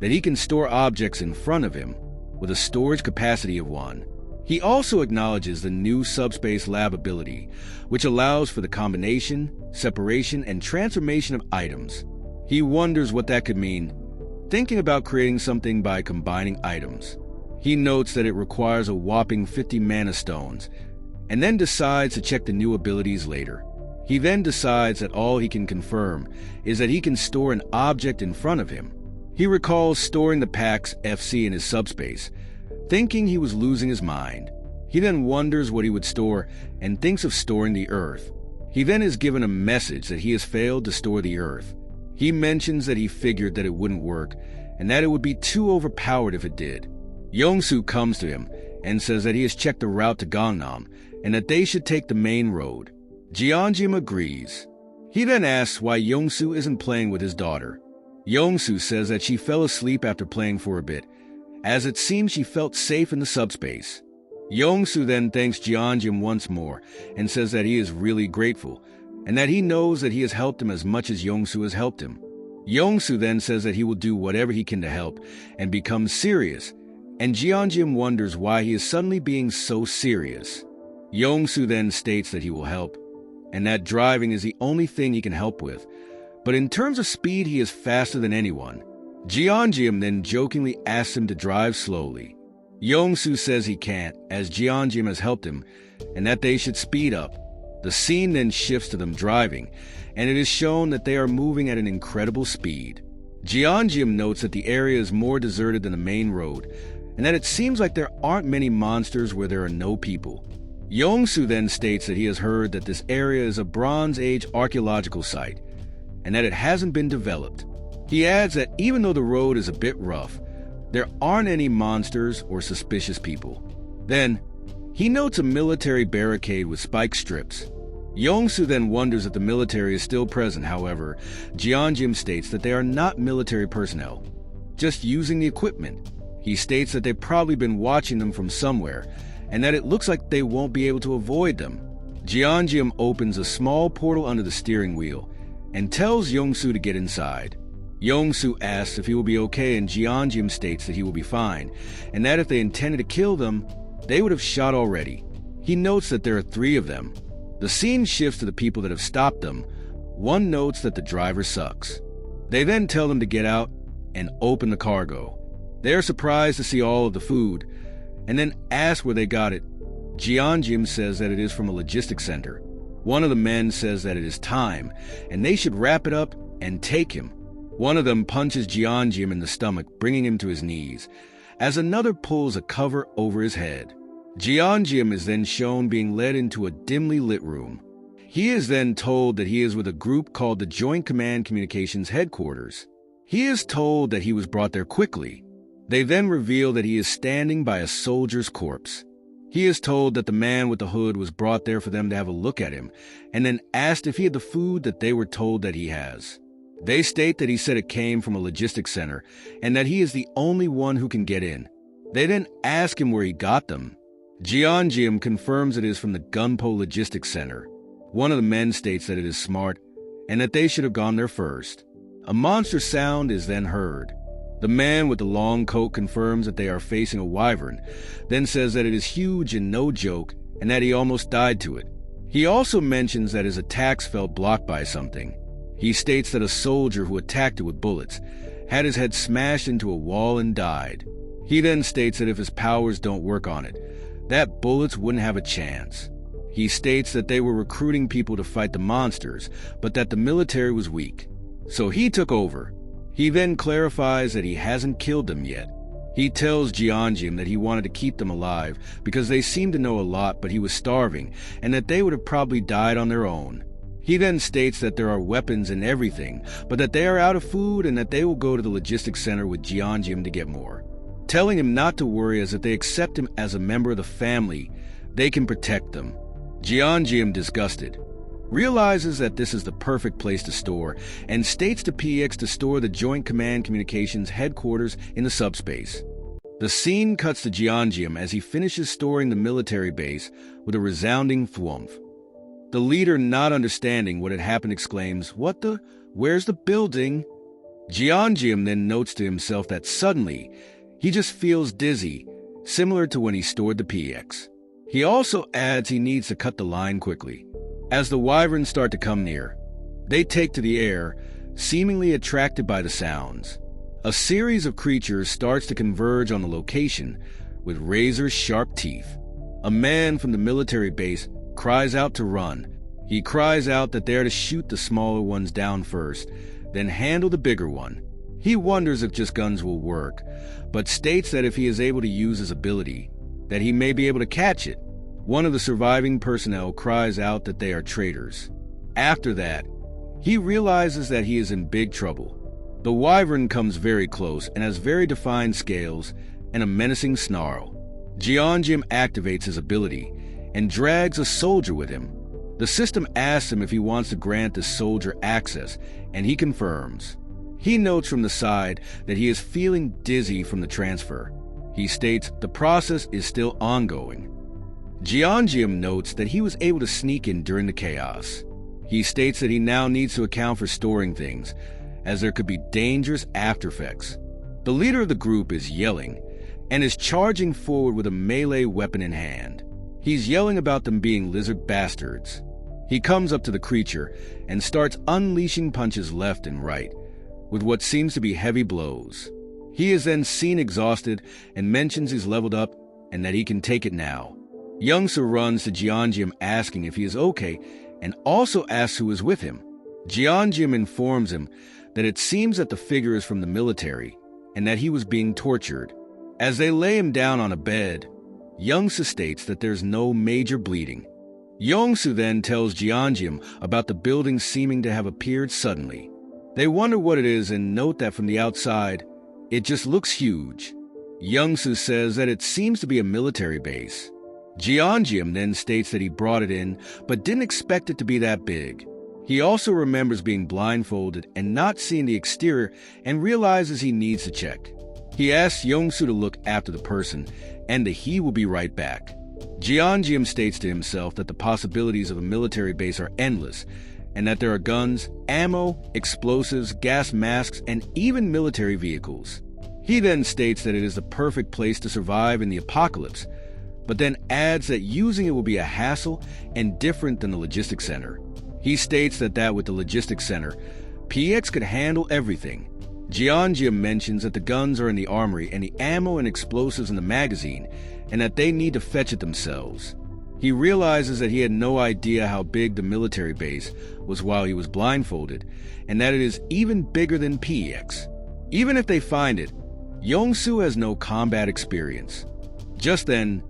that he can store objects in front of him with a storage capacity of 1. He also acknowledges the new subspace lab ability, which allows for the combination, separation, and transformation of items. He wonders what that could mean, thinking about creating something by combining items. He notes that it requires a whopping 50 mana stones, and then decides to check the new abilities later. He then decides that all he can confirm is that he can store an object in front of him. He recalls storing the Pax FC in his subspace, thinking he was losing his mind. He then wonders what he would store and thinks of storing the Earth. He then is given a message that he has failed to store the Earth. He mentions that he figured that it wouldn't work and that it would be too overpowered if it did. Yongsu comes to him and says that he has checked the route to Gangnam and that they should take the main road. Jeongeum agrees. He then asks why Yongsu isn't playing with his daughter. Yongsu says that she fell asleep after playing for a bit, as it seems she felt safe in the subspace. Yongsu then thanks Jeongeum once more and says that he is really grateful, and that he knows that he has helped him as much as Yongsu has helped him. Yongsu then says that he will do whatever he can to help, and becomes serious, and Jeongeum wonders why he is suddenly being so serious. Yongsu then states that he will help, and that driving is the only thing he can help with, but in terms of speed he is faster than anyone. Jeongeum then jokingly asks him to drive slowly. Yongsu says he can't, as Jeongeum has helped him, and that they should speed up. The scene then shifts to them driving, and it is shown that they are moving at an incredible speed. Jeongeum notes that the area is more deserted than the main road, and that it seems like there aren't many monsters where there are no people. Yongsu then states that he has heard that this area is a Bronze Age archaeological site, and that it hasn't been developed. He adds that even though the road is a bit rough, there aren't any monsters or suspicious people. Then, he notes a military barricade with spike strips. Yongsu then wonders if the military is still present. However, Jeongeum states that they are not military personnel, just using the equipment. He states that they've probably been watching them from somewhere, and that it looks like they won't be able to avoid them. Jeongeum opens a small portal under the steering wheel and tells Yongsu to get inside. Yongsu asks if he will be okay, and Jeongeum states that he will be fine, and that if they intended to kill them, they would have shot already. He notes that there are 3 of them. The scene shifts to the people that have stopped them. One notes that the driver sucks. They then tell them to get out and open the cargo. They are surprised to see all of the food, and then ask where they got it. Jeongeum says that it is from a logistics center. One of the men says that it is time, and they should wrap it up and take him. One of them punches Jeongeum in the stomach, bringing him to his knees, as another pulls a cover over his head. Jeongeum is then shown being led into a dimly lit room. He is then told that he is with a group called the Joint Command Communications Headquarters. He is told that he was brought there quickly. They then reveal that he is standing by a soldier's corpse. He is told that the man with the hood was brought there for them to have a look at him, and then asked if he had the food that they were told that he has. They state that he said it came from a logistics center, and that he is the only one who can get in. They then ask him where he got them. Jeongeum confirms it is from the Gunpo Logistics Center. One of the men states that it is smart and that they should have gone there first. A monster sound is then heard. The man with the long coat confirms that they are facing a wyvern, then says that it is huge and no joke and that he almost died to it. He also mentions that his attacks felt blocked by something. He states that a soldier who attacked it with bullets had his head smashed into a wall and died. He then states that if his powers don't work on it, that bullets wouldn't have a chance. He states that they were recruiting people to fight the monsters, but that the military was weak. So he took over. He then clarifies that he hasn't killed them yet. He tells Jeongeum that he wanted to keep them alive because they seemed to know a lot, but he was starving, and that they would have probably died on their own. He then states that there are weapons and everything, but that they are out of food and that they will go to the logistics center with Jeongeum to get more. Telling him not to worry, as if they accept him as a member of the family, they can protect them. Jeongeum, disgusted, realizes that this is the perfect place to store and states to PX to store the Joint Command Communications headquarters in the subspace. The scene cuts to Jeongeum as he finishes storing the military base with a resounding thwomp. The leader, not understanding what had happened, exclaims, "What the? Where's the building?" Jeongeum then notes to himself that suddenly he just feels dizzy, similar to when he stored the PX. He also adds he needs to cut the line quickly. As the wyverns start to come near, they take to the air, seemingly attracted by the sounds. A series of creatures starts to converge on the location with razor-sharp teeth. A man from the military base cries out to run. He cries out that they are to shoot the smaller ones down first, then handle the bigger one. He wonders if just guns will work, but states that if he is able to use his ability, that he may be able to catch it. One of the surviving personnel cries out that they are traitors. After that, he realizes that he is in big trouble. The wyvern comes very close and has very defined scales and a menacing snarl. Jeongeum activates his ability and drags a soldier with him. The system asks him if he wants to grant the soldier access, and he confirms. He notes from the side that he is feeling dizzy from the transfer. He states the process is still ongoing. Jeongeum notes that he was able to sneak in during the chaos. He states that he now needs to account for storing things, as there could be dangerous aftereffects. The leader of the group is yelling and is charging forward with a melee weapon in hand. He's yelling about them being lizard bastards. He comes up to the creature and starts unleashing punches left and right, with what seems to be heavy blows. He is then seen exhausted and mentions he's leveled up and that he can take it now. Youngsu runs to Jeongeum asking if he is okay and also asks who is with him. Jeongeum informs him that it seems that the figure is from the military and that he was being tortured. As they lay him down on a bed, Youngsu states that there's no major bleeding. Youngsu then tells Jeongeum about the building seeming to have appeared suddenly. They wonder what it is and note that from the outside, it just looks huge. Youngsu says that it seems to be a military base. Jeongeum then states that he brought it in, but didn't expect it to be that big. He also remembers being blindfolded and not seeing the exterior and realizes he needs to check. He asks Youngsu to look after the person and that he will be right back. Jeongeum states to himself that the possibilities of a military base are endless and that there are guns, ammo, explosives, gas masks, and even military vehicles. He then states that it is the perfect place to survive in the apocalypse, but then adds that using it will be a hassle and different than the logistics center. He states that with the logistics center, PX could handle everything. Jeongeum mentions that the guns are in the armory and the ammo and explosives in the magazine, and that they need to fetch it themselves. He realizes that he had no idea how big the military base was while he was blindfolded, and that it is even bigger than PX. Even if they find it, Youngsu has no combat experience. Just then,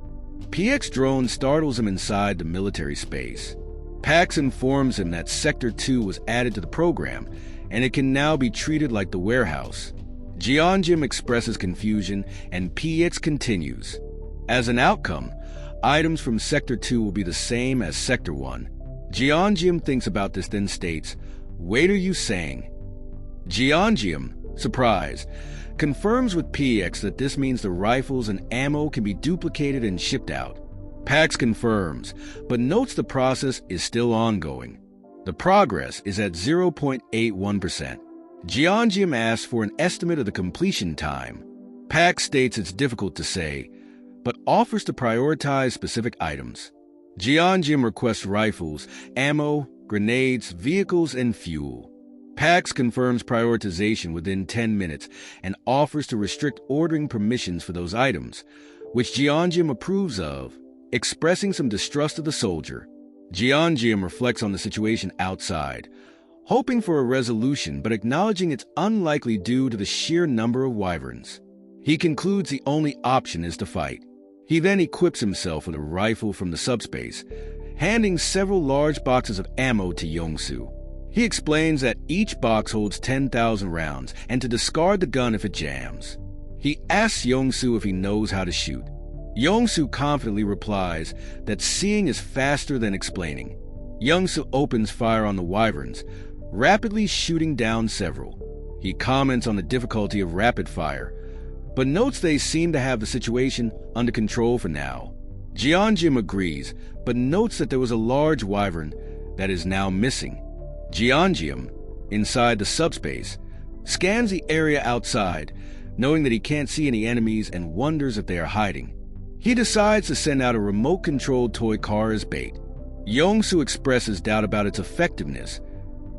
PX drone startles him inside the military space. Pax informs him that Sector 2 was added to the program, and it can now be treated like the warehouse. Jeongeum expresses confusion, and PX continues. As an outcome, items from Sector 2 will be the same as Sector 1. Jeongeum thinks about this, then states, "Wait, are you saying?" Jeongeum, surprised, confirms with PX that this means the rifles and ammo can be duplicated and shipped out. Pax confirms, but notes the process is still ongoing. The progress is at 0.81%. Jeongeum asks for an estimate of the completion time. Pax states it's difficult to say, but offers to prioritize specific items. Jeongeum requests rifles, ammo, grenades, vehicles, and fuel. Pax confirms prioritization within 10 minutes and offers to restrict ordering permissions for those items, which Jeongeum approves of, expressing some distrust of the soldier. Jeongeum reflects on the situation outside, hoping for a resolution but acknowledging it's unlikely due to the sheer number of wyverns. He concludes the only option is to fight. He then equips himself with a rifle from the subspace, handing several large boxes of ammo to Yongsu. He explains that each box holds 10,000 rounds and to discard the gun if it jams. He asks Yongsu if he knows how to shoot. Yongsu confidently replies that seeing is faster than explaining. Yongsu opens fire on the wyverns, rapidly shooting down several. He comments on the difficulty of rapid fire, but notes they seem to have the situation under control for now. Jeongeum agrees, but notes that there was a large wyvern that is now missing. Jeongeum, inside the subspace, scans the area outside, knowing that he can't see any enemies and wonders if they are hiding. He decides to send out a remote-controlled toy car as bait. Yongsu expresses doubt about its effectiveness,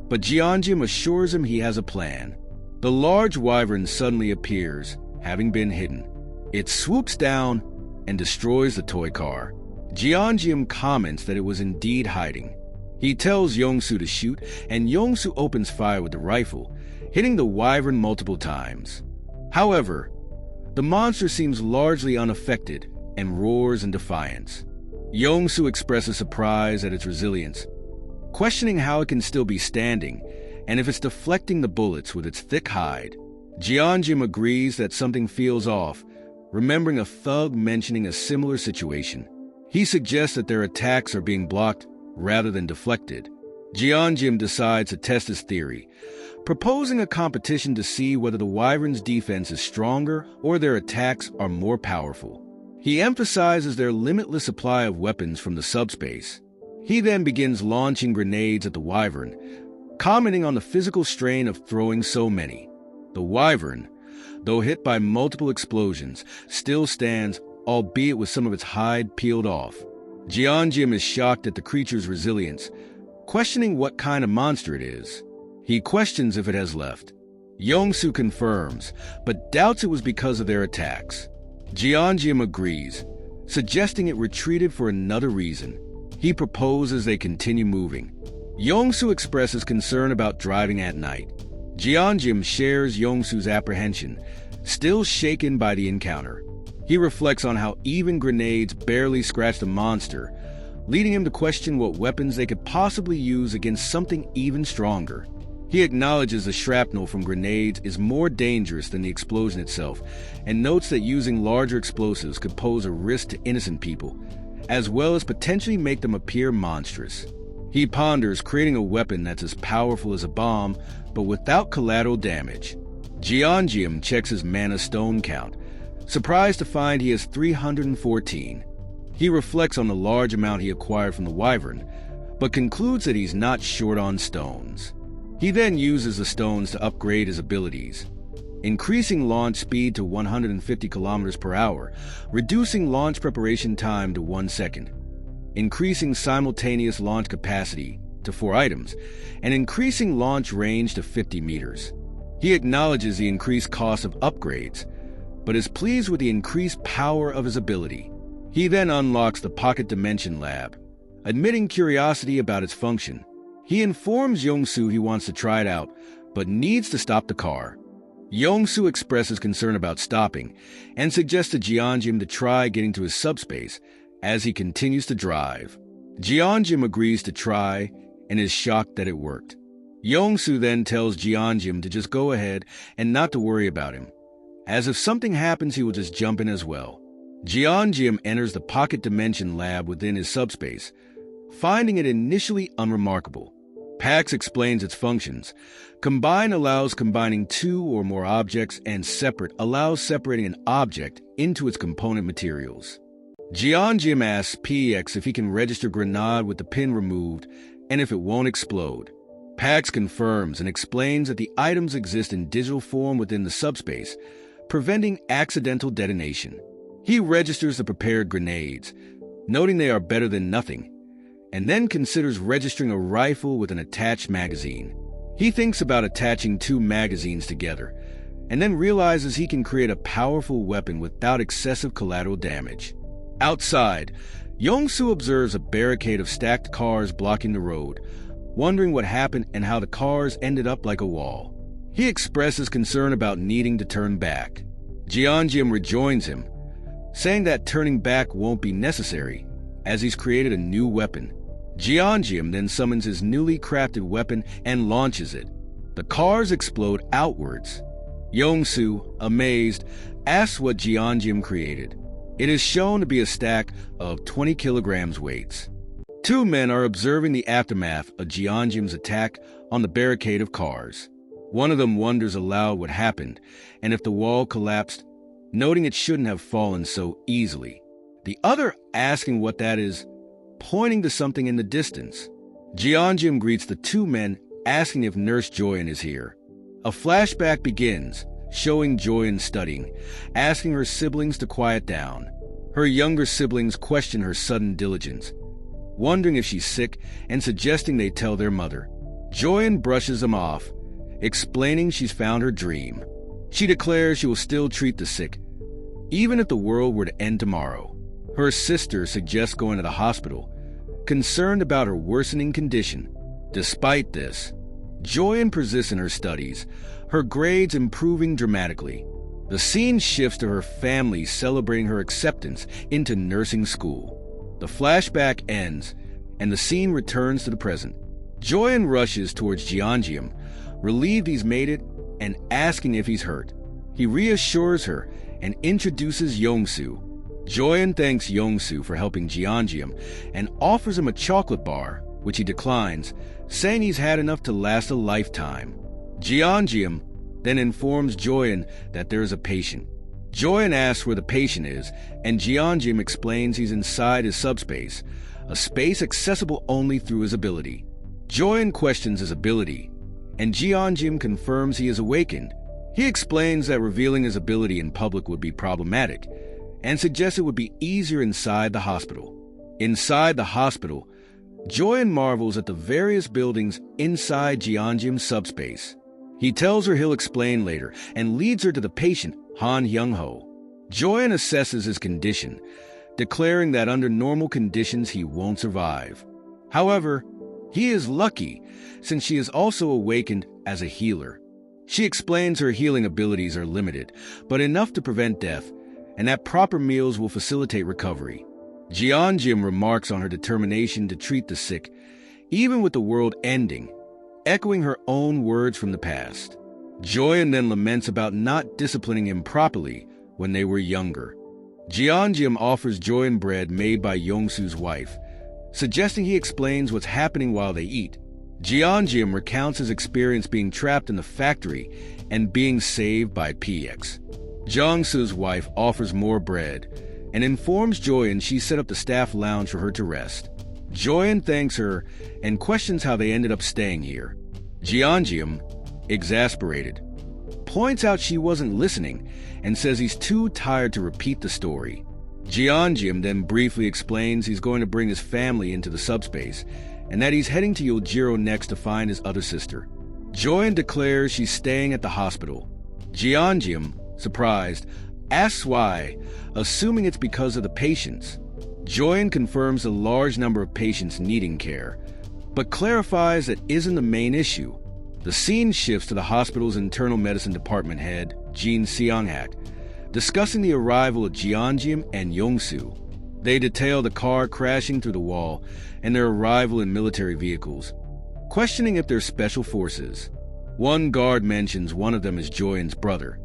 but Jeongeum assures him he has a plan. The large wyvern suddenly appears, having been hidden. It swoops down and destroys the toy car. Jeongeum comments that it was indeed hiding. He tells Yongsu to shoot, and Yongsu opens fire with the rifle, hitting the wyvern multiple times. However, the monster seems largely unaffected and roars in defiance. Yongsu expresses surprise at its resilience, questioning how it can still be standing and if it's deflecting the bullets with its thick hide. Jeongeum agrees that something feels off, remembering a thug mentioning a similar situation. He suggests that their attacks are being blocked rather than deflected. Jeongeum decides to test his theory, proposing a competition to see whether the wyvern's defense is stronger or their attacks are more powerful. He emphasizes their limitless supply of weapons from the subspace. He then begins launching grenades at the wyvern, commenting on the physical strain of throwing so many. The wyvern, though hit by multiple explosions, still stands, albeit with some of its hide peeled off. Jeongeum is shocked at the creature's resilience, questioning what kind of monster it is. He questions if it has left. Yongsu confirms, but doubts it was because of their attacks. Jeongeum agrees, suggesting it retreated for another reason. He proposes they continue moving. Yongsu expresses concern about driving at night. Jeongeum shares Yongsu's apprehension, still shaken by the encounter. He reflects on how even grenades barely scratch the monster, leading him to question what weapons they could possibly use against something even stronger. He acknowledges the shrapnel from grenades is more dangerous than the explosion itself, and notes that using larger explosives could pose a risk to innocent people, as well as potentially make them appear monstrous. He ponders creating a weapon that's as powerful as a bomb, but without collateral damage. Jeongeum checks his mana stone count, surprised to find he has 314. He reflects on the large amount he acquired from the wyvern, but concludes that he's not short on stones. He then uses the stones to upgrade his abilities, increasing launch speed to 150 kilometers per hour, reducing launch preparation time to 1 second, increasing simultaneous launch capacity to 4 items, and increasing launch range to 50 meters. He acknowledges the increased cost of upgrades, but is pleased with the increased power of his ability. He then unlocks the Pocket Dimension Lab, admitting curiosity about its function. He informs Yongsu he wants to try it out, but needs to stop the car. Yongsu expresses concern about stopping, and suggests to Jeongeum to try getting to his subspace as he continues to drive. Jeongeum agrees to try, and is shocked that it worked. Yongsu then tells Jeongeum to just go ahead and not to worry about him, as if something happens he will just jump in as well. Jeongeum enters the Pocket Dimension Lab within his subspace, finding it initially unremarkable. Pax explains its functions. Combine allows combining 2 or more objects, and separate allows separating an object into its component materials. Jeonjim asks PX if he can register grenade with the pin removed and if it won't explode. Pax confirms and explains that the items exist in digital form within the subspace, preventing accidental detonation. He registers the prepared grenades, noting they are better than nothing, and then considers registering a rifle with an attached magazine. He thinks about attaching 2 magazines together, and then realizes he can create a powerful weapon without excessive collateral damage. Outside, Yongsu observes a barricade of stacked cars blocking the road, wondering what happened and how the cars ended up like a wall. He expresses concern about needing to turn back. Jeonjim rejoins him, saying that turning back won't be necessary, as he's created a new weapon. Jeonjim then summons his newly crafted weapon and launches it. The cars explode outwards. Yongsu, amazed, asks what Jeonjim created. It is shown to be a stack of 20 kilograms weights. 2 men are observing the aftermath of Jeonjim's attack on the barricade of cars. One of them wonders aloud what happened and if the wall collapsed, noting it shouldn't have fallen so easily. The other asking what that is, pointing to something in the distance. Jeonjim greets the 2 men, asking if Nurse Joyeon is here. A flashback begins, showing Joyeon studying, asking her siblings to quiet down. Her younger siblings question her sudden diligence, wondering if she's sick and suggesting they tell their mother. Joyeon brushes them off, explaining she's found her dream. She declares she will still treat the sick, even if the world were to end tomorrow. Her sister suggests going to the hospital, concerned about her worsening condition. Despite this, Joyeon persists in her studies, her grades improving dramatically. The scene shifts to her family celebrating her acceptance into nursing school. The flashback ends, and the scene returns to the present. Joyeon rushes towards Jeonjim, relieved he's made it, and asking if he's hurt. He reassures her and introduces Yongsu. Joyeon thanks Yongsu for helping Jeonjim and offers him a chocolate bar, which he declines, saying he's had enough to last a lifetime. Jeonjim then informs Joyeon that there is a patient. Joyeon asks where the patient is, and Jeonjim explains he's inside his subspace, a space accessible only through his ability. Joyeon questions his ability, and Jeonjim confirms he is awakened. He explains that revealing his ability in public would be problematic, and suggests it would be easier inside the hospital. Inside the hospital, Joyeon marvels at the various buildings inside Jeonjim's subspace. He tells her he'll explain later and leads her to the patient, Han Hyung-ho. Joyeon assesses his condition, declaring that under normal conditions he won't survive. However, he is lucky since she is also awakened as a healer. She explains her healing abilities are limited, but enough to prevent death, and that proper meals will facilitate recovery. Jeonjim remarks on her determination to treat the sick, even with the world ending, echoing her own words from the past. Joyeon then laments about not disciplining him properly when they were younger. Jeonjim offers Joyeon bread made by Yongsu's wife, suggesting he explains what's happening while they eat. Jeonjim recounts his experience being trapped in the factory and being saved by PX. Jongsu's wife offers more bread and informs Joyeon she set up the staff lounge for her to rest. Joyeon thanks her and questions how they ended up staying here. Jeonjim, exasperated, points out she wasn't listening and says he's too tired to repeat the story. Jeonjim then briefly explains he's going to bring his family into the subspace and that he's heading to Yojiro next to find his other sister. Joyeon declares she's staying at the hospital. Jeonjim, surprised, asks why, assuming it's because of the patients. Joyeon confirms a large number of patients needing care, but clarifies that isn't the main issue. The scene shifts to the hospital's internal medicine department head, Jin Seong-hak, discussing the arrival of Jeonjim and Yongsu. They detail the car crashing through the wall and their arrival in military vehicles, questioning if they're special forces. One guard mentions one of them is Joyeon's brother,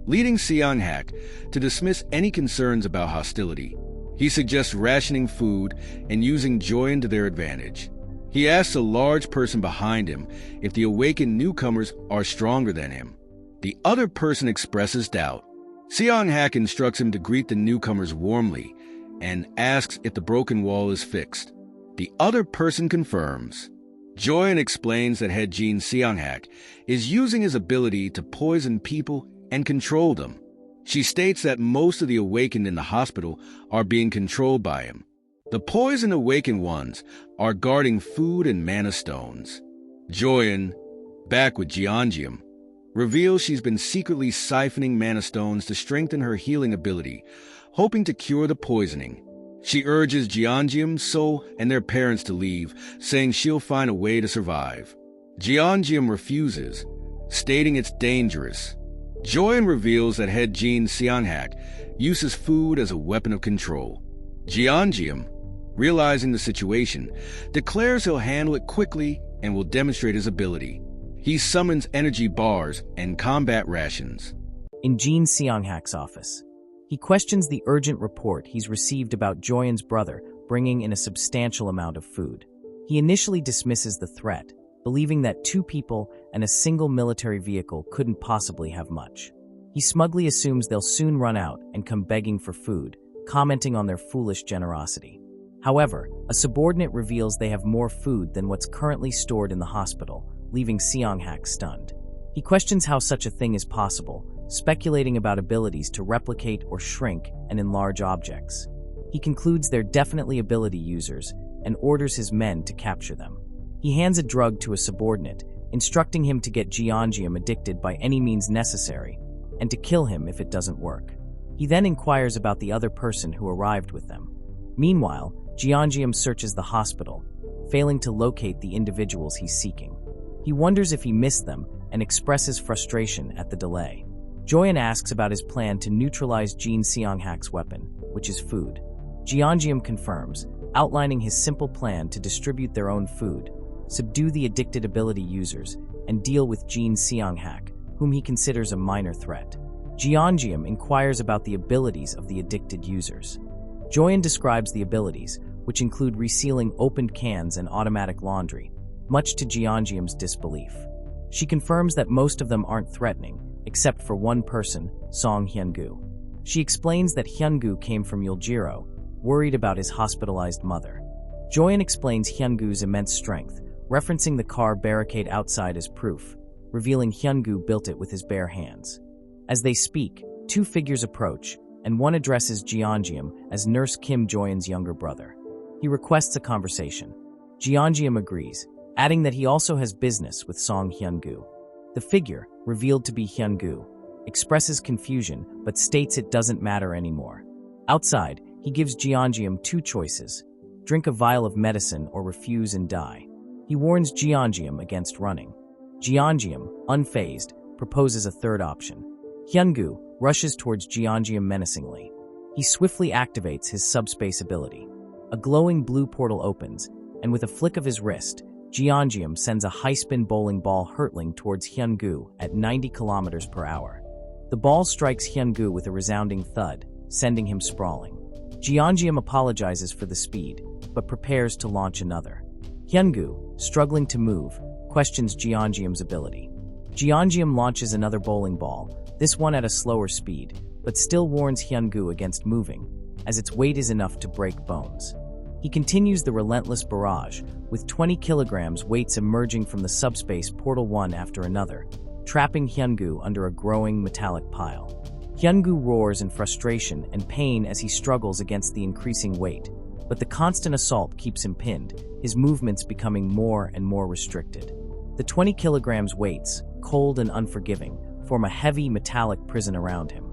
leading Seong-hak to dismiss any concerns about hostility. He suggests rationing food and using Joyeon to their advantage. He asks a large person behind him if the awakened newcomers are stronger than him. The other person expresses doubt. Seong-hak instructs him to greet the newcomers warmly and asks if the broken wall is fixed. The other person confirms. Joyeon explains that head Jin Seonghak is using his ability to poison people and control them. She states that most of the awakened in the hospital are being controlled by him. The poisoned awakened ones are guarding food and mana stones. Joyeon, back with Jeongeum, reveals she's been secretly siphoning mana stones to strengthen her healing ability, hoping to cure the poisoning. She urges Jeongeum, So, and their parents to leave, saying she'll find a way to survive. Jeongeum refuses, stating it's dangerous. Joyeon reveals that head Jin Seonghak uses food as a weapon of control. Jeongeum, realizing the situation, declares he'll handle it quickly and will demonstrate his ability. He summons energy bars and combat rations. In Jin Seonghak's office, he questions the urgent report he's received about Joyeon's brother bringing in a substantial amount of food. He initially dismisses the threat, believing that 2 people and a single military vehicle couldn't possibly have much. He smugly assumes they'll soon run out and come begging for food, commenting on their foolish generosity. However, a subordinate reveals they have more food than what's currently stored in the hospital, leaving Seonghak stunned. He questions how such a thing is possible, speculating about abilities to replicate or shrink and enlarge objects. He concludes they're definitely ability users and orders his men to capture them. He hands a drug to a subordinate, instructing him to get Jeongeum addicted by any means necessary, and to kill him if it doesn't work. He then inquires about the other person who arrived with them. Meanwhile, Jeongeum searches the hospital, failing to locate the individuals he's seeking. He wonders if he missed them and expresses frustration at the delay. Joyeon asks about his plan to neutralize Jin Seonghak's weapon, which is food. Jeongeum confirms, outlining his simple plan to distribute their own food, subdue the addicted ability users, and deal with Jin Seonghak, whom he considers a minor threat. Jeongeum inquires about the abilities of the addicted users. Joyeon describes the abilities, which include resealing opened cans and automatic laundry, much to Jeongeum's disbelief. She confirms that most of them aren't threatening, except for one person, Song Hyun-gu. She explains that Hyun-gu came from Yuljiro, worried about his hospitalized mother. Joyeon explains Hyun-gu's immense strength, referencing the car barricade outside as proof, revealing Hyun-gu built it with his bare hands. As they speak, 2 figures approach, and one addresses Jeongeum as Nurse Kim, Joyeon's younger brother. He requests a conversation. Jeongeum agrees, adding that he also has business with Song Hyun-gu. The figure, revealed to be Hyun-gu, expresses confusion but states it doesn't matter anymore. Outside, he gives Jeongeum 2 choices: drink a vial of medicine or refuse and die. He warns Jeongeum against running. Jeongeum, unfazed, proposes a third option. Hyun-gu rushes towards Jeongeum menacingly. He swiftly activates his subspace ability. A glowing blue portal opens, and with a flick of his wrist, Jeongeum sends a high-spin bowling ball hurtling towards Hyun-gu at 90 kilometers per hour. The ball strikes Hyun-gu with a resounding thud, sending him sprawling. Jeongeum apologizes for the speed, but prepares to launch another. Hyun-gu, struggling to move, questions Jeongeum's ability. Jeongeum launches another bowling ball, this one at a slower speed, but still warns Hyun-gu against moving, as its weight is enough to break bones. He continues the relentless barrage, with 20 kilograms weights emerging from the subspace portal one after another, trapping Hyun-gu under a growing metallic pile. Hyun-gu roars in frustration and pain as he struggles against the increasing weight, but the constant assault keeps him pinned, his movements becoming more and more restricted. The 20 kilograms weights, cold and unforgiving, form a heavy metallic prison around him.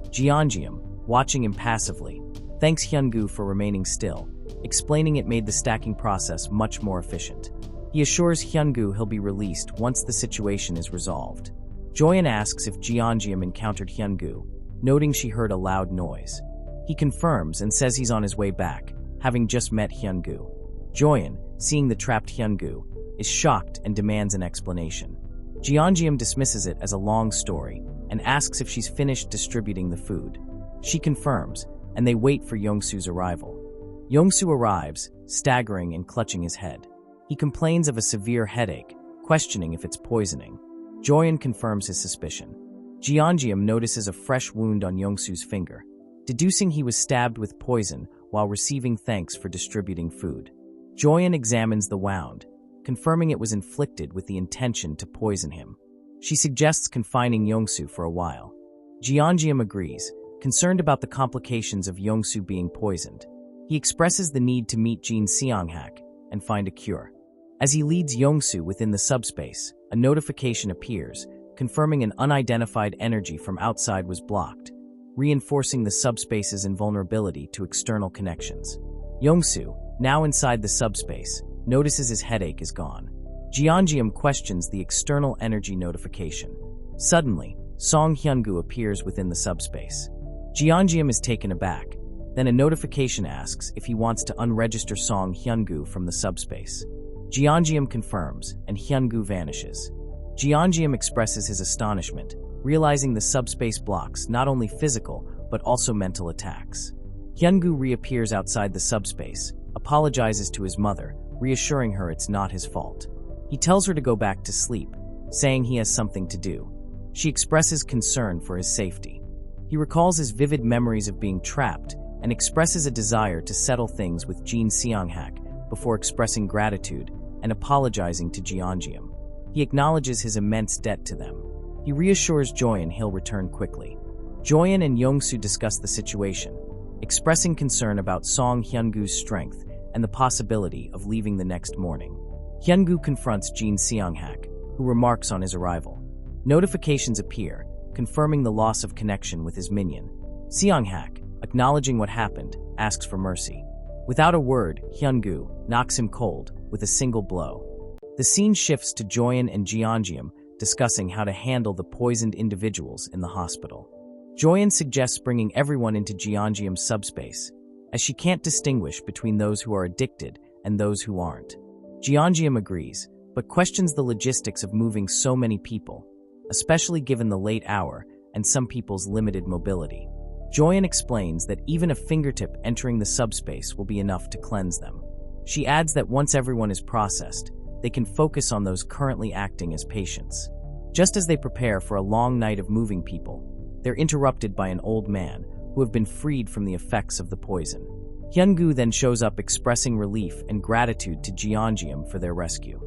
Jeongeum, watching impassively, thanks Hyun-gu for remaining still, explaining it made the stacking process much more efficient. He assures Hyun-gu he'll be released once the situation is resolved. Joyeon asks if Jeongeum encountered Hyun-gu, noting she heard a loud noise. He confirms and says he's on his way back, having just met Hyun-gu. Joyeon, seeing the trapped Hyun-gu, is shocked and demands an explanation. Jeongeum dismisses it as a long story and asks if she's finished distributing the food. She confirms, and they wait for Yongsu's arrival. Yongsu arrives, staggering and clutching his head. He complains of a severe headache, questioning if it's poisoning. Joyeon confirms his suspicion. Jeongeum notices a fresh wound on Yongsu's finger, deducing he was stabbed with poison while receiving thanks for distributing food. Joyeon examines the wound, confirming it was inflicted with the intention to poison him. She suggests confining Yongsu for a while. Jeongeum agrees, concerned about the complications of Yongsu being poisoned. He expresses the need to meet Jin Seonghak and find a cure. As he leads Yongsu within the subspace, a notification appears, confirming an unidentified energy from outside was blocked, reinforcing the subspace's invulnerability to external connections. Yongsu, now inside the subspace, notices his headache is gone. Jeongeum questions the external energy notification. Suddenly, Song Hyungu appears within the subspace. Jeongeum is taken aback. Then a notification asks if he wants to unregister Song Hyungu from the subspace. Jeongeum confirms, and Hyungu vanishes. Jeongeum expresses his astonishment, realizing the subspace blocks not only physical, but also mental attacks. Hyungu reappears outside the subspace, apologizes to his mother, reassuring her it's not his fault. He tells her to go back to sleep, saying he has something to do. She expresses concern for his safety. He recalls his vivid memories of being trapped and expresses a desire to settle things with Jin Seonghak before expressing gratitude and apologizing to Jeongeum. He acknowledges his immense debt to them. He reassures Joyeon he'll return quickly. Joyeon and Yongsu discuss the situation, expressing concern about Song Hyungu's strength and the possibility of leaving the next morning. Hyungu confronts Jin Seonghak, who remarks on his arrival. Notifications appear, confirming the loss of connection with his minion. Seonghak, acknowledging what happened, asks for mercy. Without a word, Hyungu knocks him cold with a single blow. The scene shifts to Joyeon and Jeongeum discussing how to handle the poisoned individuals in the hospital. Joyeon suggests bringing everyone into Jeongeum's subspace, as she can't distinguish between those who are addicted and those who aren't. Jeongeum agrees, but questions the logistics of moving so many people, especially given the late hour and some people's limited mobility. Joyeon explains that even a fingertip entering the subspace will be enough to cleanse them. She adds that once everyone is processed, they can focus on those currently acting as patients. Just as they prepare for a long night of moving people, they're interrupted by an old man who have been freed from the effects of the poison. Hyungu then shows up expressing relief and gratitude to Jeongeum for their rescue.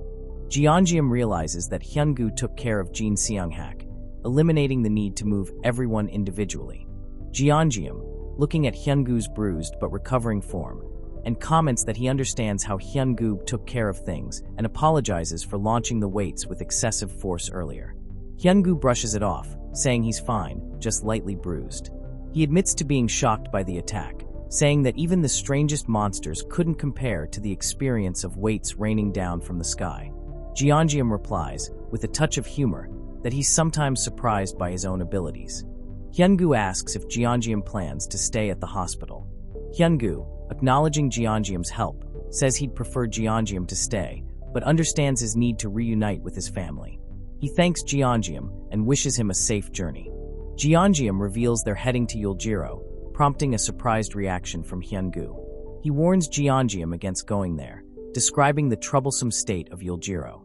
Jeongeum realizes that Hyungu took care of Jin Seonghak, eliminating the need to move everyone individually. Jeongeum, looking at Hyungu's bruised but recovering form, and comments that he understands how Hyungu took care of things and apologizes for launching the weights with excessive force earlier. Hyungu brushes it off, saying he's fine, just lightly bruised. He admits to being shocked by the attack, saying that even the strangest monsters couldn't compare to the experience of weights raining down from the sky. Jeongeum replies, with a touch of humor, that he's sometimes surprised by his own abilities. Hyungu asks if Jeongeum plans to stay at the hospital. Hyungu, acknowledging Jeongeum's help, says he'd prefer Jeongeum to stay, but understands his need to reunite with his family. He thanks Jeongeum and wishes him a safe journey. Jeongeum reveals they're heading to Yuljiro, prompting a surprised reaction from Hyungu. He warns Jeongeum against going there, describing the troublesome state of Yuljiro.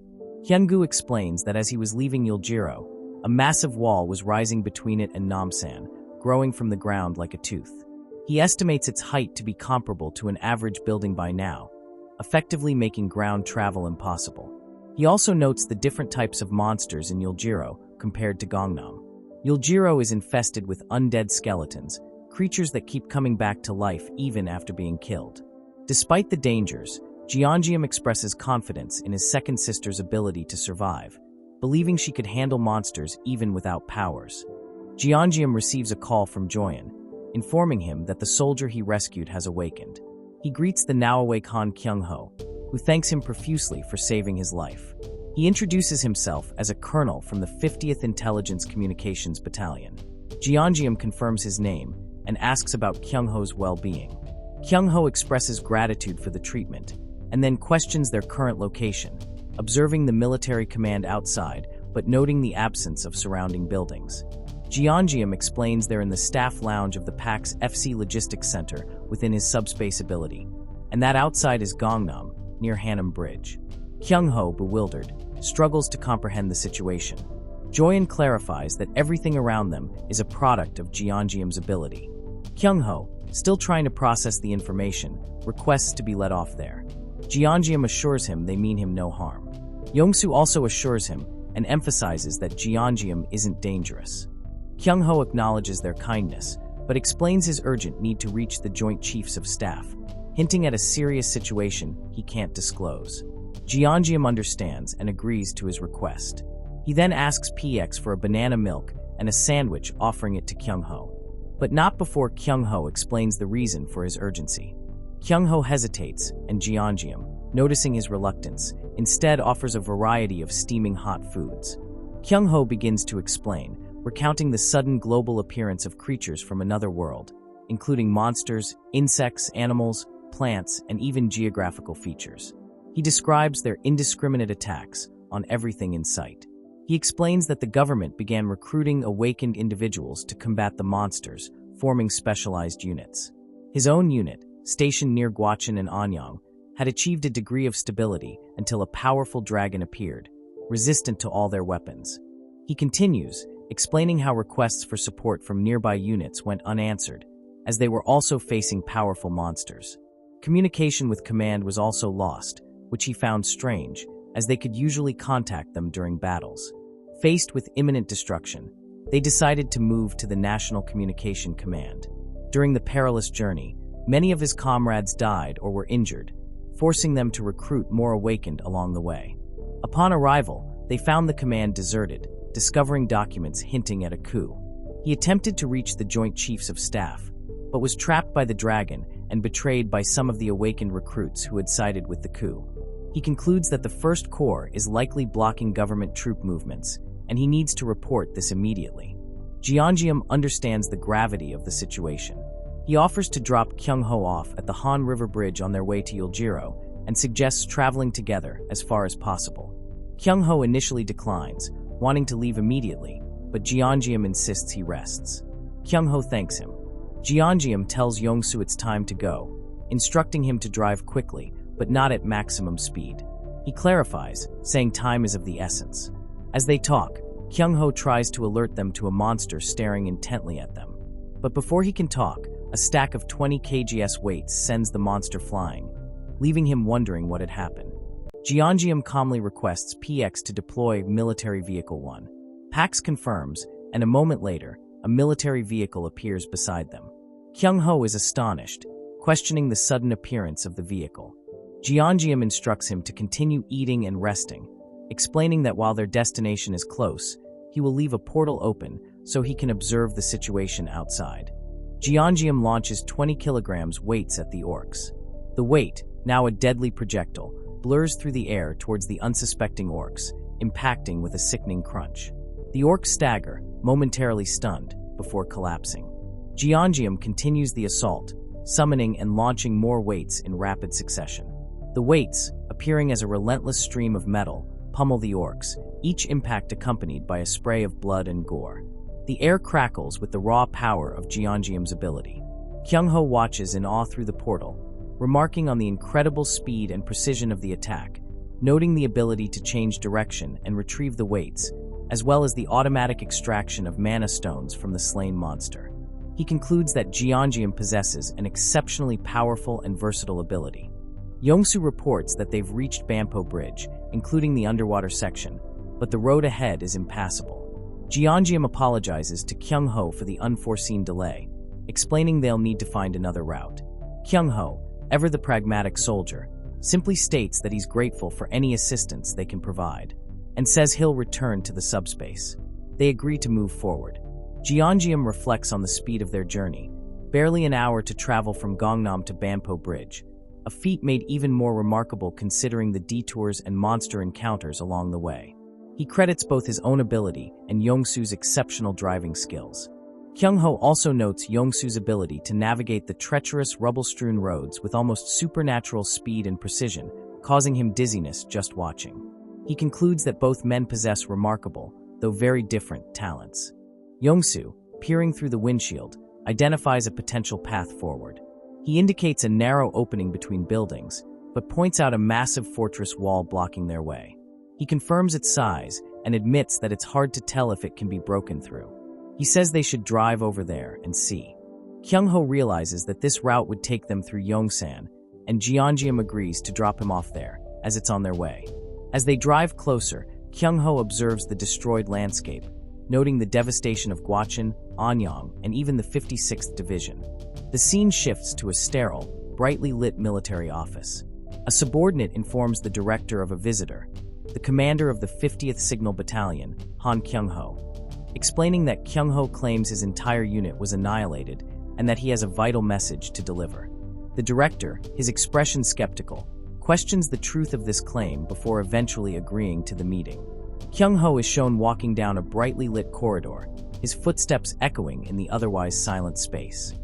Hyungu explains that as he was leaving Yuljiro, a massive wall was rising between it and Namsan, growing from the ground like a tooth. He estimates its height to be comparable to an average building by now, effectively making ground travel impossible. He also notes the different types of monsters in Yuljiro compared to Gangnam. Yuljiro is infested with undead skeletons, creatures that keep coming back to life even after being killed. Despite the dangers, Jeongeum expresses confidence in his second sister's ability to survive, believing she could handle monsters even without powers. Jeongeum receives a call from Joyeon, informing him that the soldier he rescued has awakened. He greets the now-awake Han Kyung-ho, who thanks him profusely for saving his life. He introduces himself as a colonel from the 50th Intelligence Communications Battalion. Jeongeum confirms his name and asks about Kyung-ho's well-being. Kyung-ho expresses gratitude for the treatment and then questions their current location, observing the military command outside but noting the absence of surrounding buildings. Jeongeum explains they're in the staff lounge of the PAC's FC Logistics Center within his subspace ability, and that outside is Gangnam, near Hanam Bridge. Kyung-ho, bewildered, struggles to comprehend the situation. Joyeon clarifies that everything around them is a product of Jeongeum's ability. Kyung-ho, still trying to process the information, requests to be let off there. Jeongeum assures him they mean him no harm. Yongsu also assures him and emphasizes that Jeongeum isn't dangerous. Kyung-ho acknowledges their kindness, but explains his urgent need to reach the Joint Chiefs of Staff, hinting at a serious situation he can't disclose. Jeongeum understands and agrees to his request. He then asks PX for a banana milk and a sandwich, offering it to Kyung-ho. But not before Kyung-ho explains the reason for his urgency. Kyung-ho hesitates, and Jeongeum, noticing his reluctance, instead offers a variety of steaming hot foods. Kyung-ho begins to explain, recounting the sudden global appearance of creatures from another world, including monsters, insects, animals, plants, and even geographical features. He describes their indiscriminate attacks on everything in sight. He explains that the government began recruiting awakened individuals to combat the monsters, forming specialized units. His own unit, stationed near Gwacheon and Anyang, had achieved a degree of stability until a powerful dragon appeared, resistant to all their weapons. He continues, explaining how requests for support from nearby units went unanswered, as they were also facing powerful monsters. Communication with command was also lost, which he found strange, as they could usually contact them during battles. Faced with imminent destruction, they decided to move to the National Communication Command. During the perilous journey, many of his comrades died or were injured, forcing them to recruit more awakened along the way. Upon arrival, they found the command deserted, discovering documents hinting at a coup. He attempted to reach the Joint Chiefs of Staff, but was trapped by the dragon and betrayed by some of the awakened recruits who had sided with the coup. He concludes that the First Corps is likely blocking government troop movements, and he needs to report this immediately. Jeongeum understands the gravity of the situation. He offers to drop Kyung-ho off at the Han River Bridge on their way to Yuljiro and suggests traveling together as far as possible. Kyung-ho initially declines, wanting to leave immediately, but Jeongeum insists he rests. Kyung-ho thanks him. Jeongeum tells Yongsu it's time to go, instructing him to drive quickly, but not at maximum speed. He clarifies, saying time is of the essence. As they talk, Kyung-ho tries to alert them to a monster staring intently at them. But before he can talk, a stack of 20 kgs weights sends the monster flying, leaving him wondering what had happened. Jeongeum calmly requests PX to deploy Military Vehicle 1. Pax confirms, and a moment later, a military vehicle appears beside them. Kyung-ho is astonished, questioning the sudden appearance of the vehicle. Jeongeum instructs him to continue eating and resting, explaining that while their destination is close, he will leave a portal open so he can observe the situation outside. Jeongeum launches 20 kilograms weights at the Orcs. The weight, now a deadly projectile, blurs through the air towards the unsuspecting Orcs, impacting with a sickening crunch. The Orcs stagger, momentarily stunned, before collapsing. Jeongeum continues the assault, summoning and launching more weights in rapid succession. The weights, appearing as a relentless stream of metal, pummel the Orcs, each impact accompanied by a spray of blood and gore. The air crackles with the raw power of Jeongeum's ability. Kyung-ho watches in awe through the portal, remarking on the incredible speed and precision of the attack, noting the ability to change direction and retrieve the weights, as well as the automatic extraction of mana stones from the slain monster. He concludes that Jeongeum possesses an exceptionally powerful and versatile ability. Yongsu reports that they've reached Bampo Bridge, including the underwater section, but the road ahead is impassable. Jeongeum apologizes to Kyung-ho for the unforeseen delay, explaining they'll need to find another route. Kyung-ho, ever the pragmatic soldier, simply states that he's grateful for any assistance they can provide, and says he'll return to the subspace. They agree to move forward. Jeongeum reflects on the speed of their journey, barely an hour to travel from Gangnam to Bampo Bridge, a feat made even more remarkable considering the detours and monster encounters along the way. He credits both his own ability and Yongsu's exceptional driving skills. Kyung-ho also notes Yongsu's ability to navigate the treacherous, rubble-strewn roads with almost supernatural speed and precision, causing him dizziness just watching. He concludes that both men possess remarkable, though very different, talents. Yongsu, peering through the windshield, identifies a potential path forward. He indicates a narrow opening between buildings, but points out a massive fortress wall blocking their way. He confirms its size and admits that it's hard to tell if it can be broken through. He says they should drive over there and see. Kyung-ho realizes that this route would take them through Yongsan, and Jeongeum agrees to drop him off there, as it's on their way. As they drive closer, Kyung-ho observes the destroyed landscape, noting the devastation of Gwacheon, Anyang, and even the 56th Division. The scene shifts to a sterile, brightly lit military office. A subordinate informs the director of a visitor, the commander of the 50th Signal Battalion, Han Kyung-ho, explaining that Kyung-ho claims his entire unit was annihilated and that he has a vital message to deliver. The director, his expression skeptical, questions the truth of this claim before eventually agreeing to the meeting. Kyung-ho is shown walking down a brightly lit corridor, his footsteps echoing in the otherwise silent space.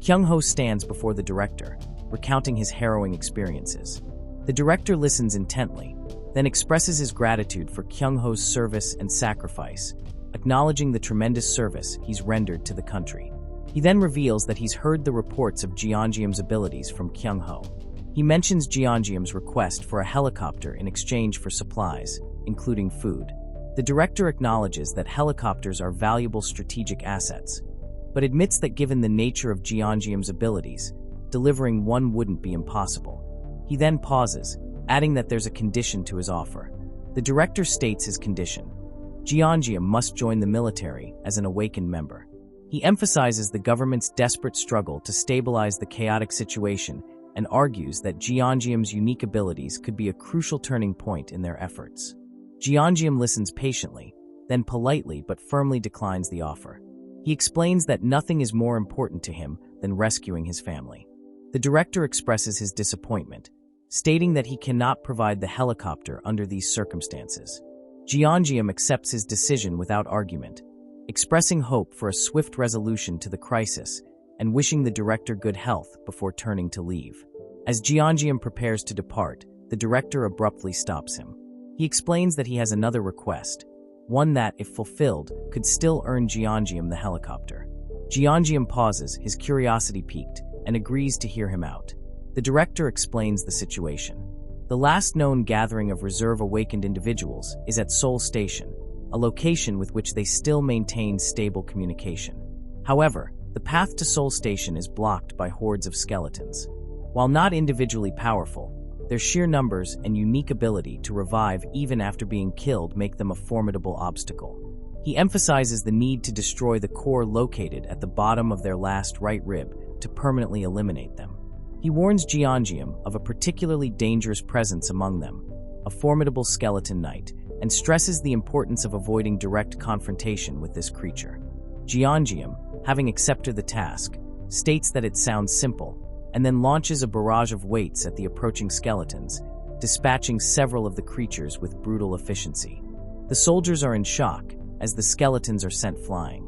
Kyung-ho stands before the director, recounting his harrowing experiences. The director listens intently, then expresses his gratitude for Kyung-ho's service and sacrifice, acknowledging the tremendous service he's rendered to the country. He then reveals that he's heard the reports of Jeongeum's abilities from Kyung-ho. He mentions Jeongeum's request for a helicopter in exchange for supplies, including food. The director acknowledges that helicopters are valuable strategic assets, but admits that given the nature of Jeongeum's abilities, delivering one wouldn't be impossible. He then pauses, adding that there's a condition to his offer. The director states his condition. Jeongeum must join the military as an awakened member. He emphasizes the government's desperate struggle to stabilize the chaotic situation and argues that Jeongeum's unique abilities could be a crucial turning point in their efforts. Jeongeum listens patiently, then politely but firmly declines the offer. He explains that nothing is more important to him than rescuing his family. The director expresses his disappointment, stating that he cannot provide the helicopter under these circumstances. Jeongeum accepts his decision without argument, expressing hope for a swift resolution to the crisis and wishing the director good health before turning to leave. As Jeongeum prepares to depart, the director abruptly stops him. He explains that he has another request, one that, if fulfilled, could still earn Jeongeum the helicopter. Jeongeum pauses, his curiosity piqued, and agrees to hear him out. The director explains the situation. The last known gathering of reserve awakened individuals is at Seoul Station, a location with which they still maintain stable communication. However, the path to Seoul Station is blocked by hordes of skeletons. While not individually powerful, their sheer numbers and unique ability to revive even after being killed make them a formidable obstacle. He emphasizes the need to destroy the core located at the bottom of their last right rib to permanently eliminate them. He warns Jeongeum of a particularly dangerous presence among them, a formidable skeleton knight, and stresses the importance of avoiding direct confrontation with this creature. Jeongeum, having accepted the task, states that it sounds simple, and then launches a barrage of weights at the approaching skeletons, dispatching several of the creatures with brutal efficiency. The soldiers are in shock as the skeletons are sent flying.